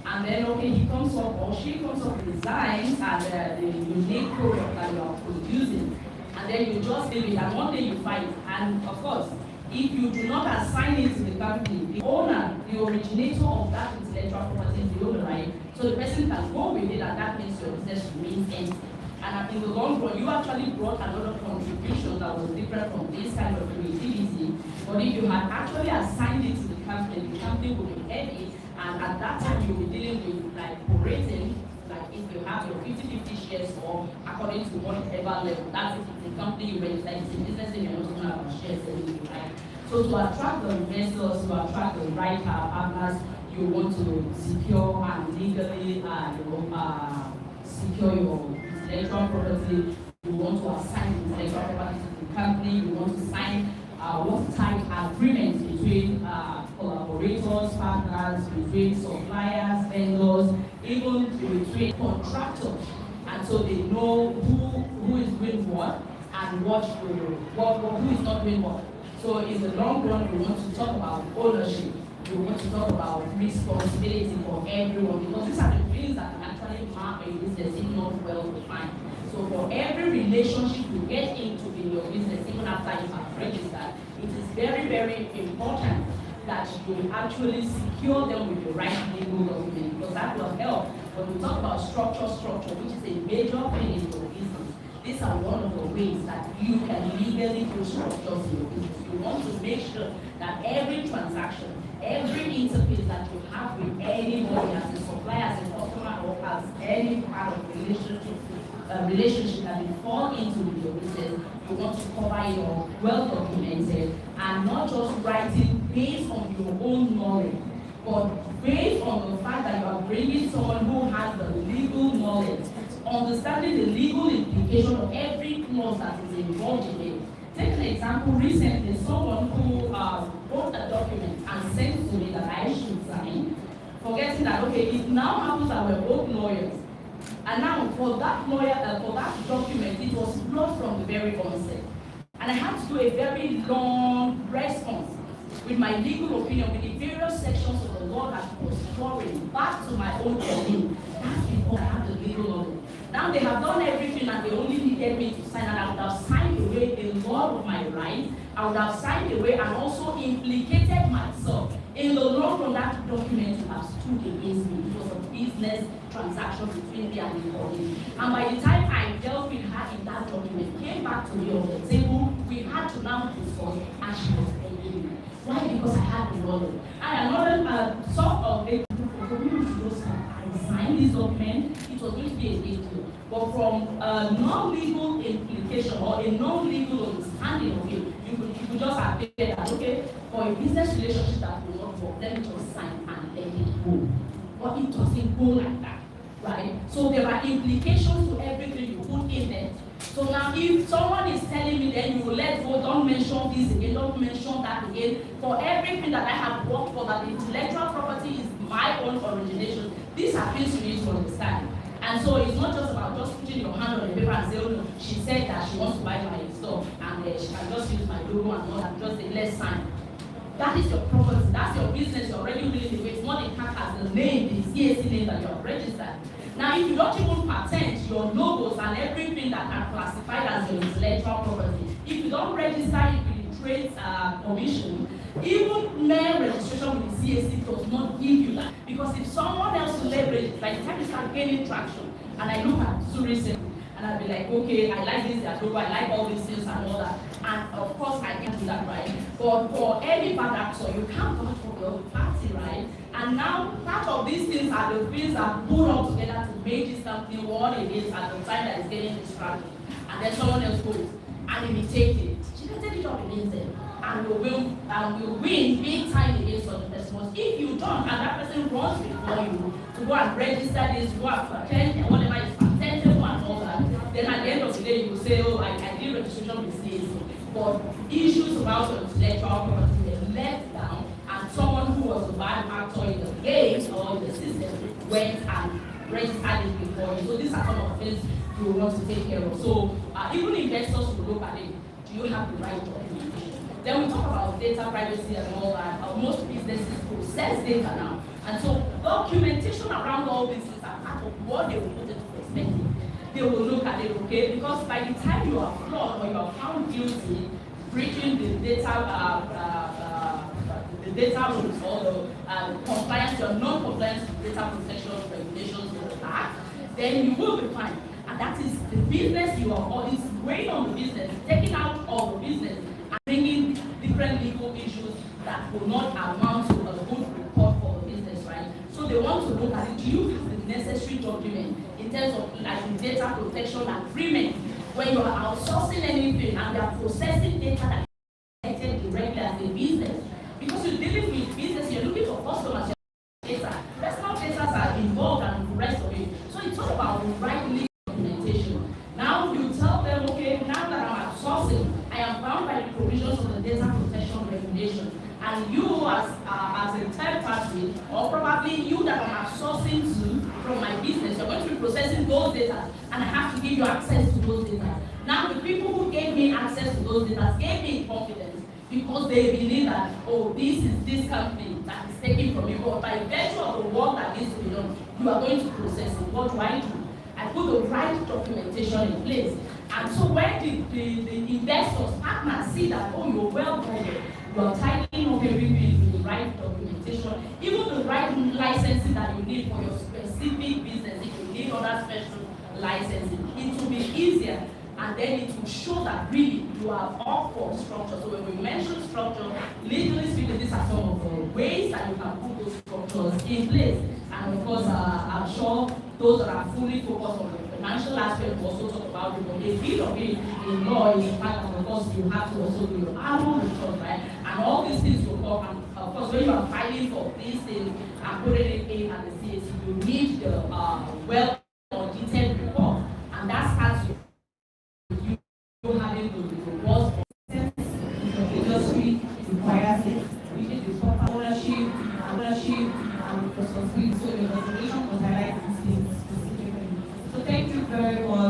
and then okay, he comes up or she comes up with designs and the unique product that you are producing, and then you just leave it, and one day you find it. And of course, if you do not assign it to the company, the owner, the originator of that intellectual property is the owner, right? So the person can go with it, and that makes your business remain empty. And in the long run, you actually brought another contribution that was different from this kind of creativity. But if you had actually assigned it to the company would be heavy, and at that time you'll be dealing with like prorating, like if you have your 50-50 shares or according to whatever level, that's if it's a company you register, it's a business and you're not talking about shares anymore, right? So to attract the investors, to attract the right partners, you want to secure and legally secure your intellectual property. You want to assign intellectual property to the company. You want to sign watertight agreements between collaborators, partners, between suppliers, vendors, even between contractors, and so they know who is doing what and who is not doing what. So in the long run, we want to talk about ownership. We want to talk about responsibility for everyone, because these are the things that can actually mark a business if not well defined. So for every relationship you get into in your business, even after you have registered, it is very, very important that you actually secure them with the right legal document, because that will help when we talk about structure, which is a major thing in your business. These are one of the ways that you can legally put structures in your business. You want to make sure that every transaction, every interface that you have with anybody as a supplier, as a customer, or as any part of the relationship relationship that you fall into with your business, you want to cover your well documented and not just writing based on your own knowledge, but based on the fact that you are bringing someone who has the legal knowledge, understanding the legal implication of every clause that is involved in it. Take an example, recently someone who wrote a document and sent to me that I should sign, forgetting that, okay, it now happens that we're both lawyers. And now for that for that document, it was flawed from the very onset. And I had to do a very long response with my legal opinion, with the various sections of the law that was flowing back to my own opinion. That's because I have the legal knowledge. Now they have done everything and they only needed me to sign, and I would have signed away a lot of my rights. I would have signed away and also implicated myself. In the long run, that document would have stood against me. It was a business transaction between me and the company. And by the time I dealt with her in that document, came back to me on the table, we had to now discuss, and she was paying me. Why? Because I had the knowledge. And another sort of a I signed this document, it was going to be a big deal. But from a non-legal implication or a non-legal understanding of it, you could just appear that, okay, for a business relationship that will not work, let me just sign and let it go. But it doesn't go like that, right? So there are implications to everything you put in there. So now if someone is telling me then you will let go, don't mention this again, don't mention that again, for everything that I have worked for, that intellectual property is my own origination, this appeals to me to understand. And so it's not just about just putting your hand on the paper and say, oh no, she said that she wants to buy my stuff and she can just use my logo and all that, just say let's sign. That is your property, that's your business, you're already willing to wait. It's not a tag as the name, the CAC name that you have registered. Now, if you don't even patent your logos and everything that are classified as your intellectual property, if you don't register it with the Trade Commission, even mere registration with the CAC does not give you that. Because if someone else leverage, by the time you start gaining traction, and I look at Zuri Circle, and I'll be like, okay, I like this, logo, I like all these things and all that. And of course, I can do that, right? But for any bad actor, you can't vote for the party, right? And now, part of these things are the things that put all together to make this company what it is at the time that it's getting distracted. And then someone else goes and imitates it. She can take it up against them. And will win big time against such person. If you don't, and that person runs before you to go and register this, go and patent, whatever is patented and all that, then at the end of the day, you will say, oh, I did registration with CAC. But issues about your intellectual property were left down, and someone who was a bad actor in the game or in the system went and registered it before you. So these are some of the things you want to take care of. So even investors will look at it. Do you have the right documentation? Then we talk about data privacy and all that. Most businesses process data now. And so documentation around all these things are part of what they will put into perspective. They will look at it, okay? Because by the time you are flawed or you are found guilty, breaching the data rules or the compliance or non-compliance with data protection regulations of the Act, then you will be fined. And that is the business you are, or is weighing on the business, taking out of the business, and bringing different legal issues that will not amount to a good report for the business, right? So they want to look at it. Do you have the necessary document in terms of like the data protection agreement when you are outsourcing anything and they are processing data that is connected directly as a business? Because you're dealing with business, you're looking for customers, data. Personal data are involved and the rest of it. So it's all about the right legal documentation. Now you tell them, okay, now that I'm outsourcing, I am bound by the provisions of the data protection regulation. And you as a third party, or probably you that I'm outsourcing to from my business, you're going to be processing those data, and I have to give you access to those data. Now the people who gave me access to those data gave me confidence because they believe that, oh, this is this company that is taking from you, but by virtue of the work that needs to be done, you are going to process it. What do? I put the right documentation in place. And so when the investors, partners see that, oh, you're well guided, you're tightening up everything with the right documentation, even the right licensing that you need for your specific business, if you need other special licensing, it will be easier. And then it will show that really you are up for structure. So when we mention structure, legally speaking, these are some of the ways that you can put those structures in place. And of course, I'm sure those that are fully focused on the financial aspect aspect we also talk about, a bit of it in law is part of course you have to also do your album return, right? And all these things will come, and of course when you are filing for these things and putting it in at the CAC, you need the well audited report, and that starts with you having the robust industry requires it. We need the proper ownership and responsibility. So the investigation was highlighted these things specifically. So thank you very much.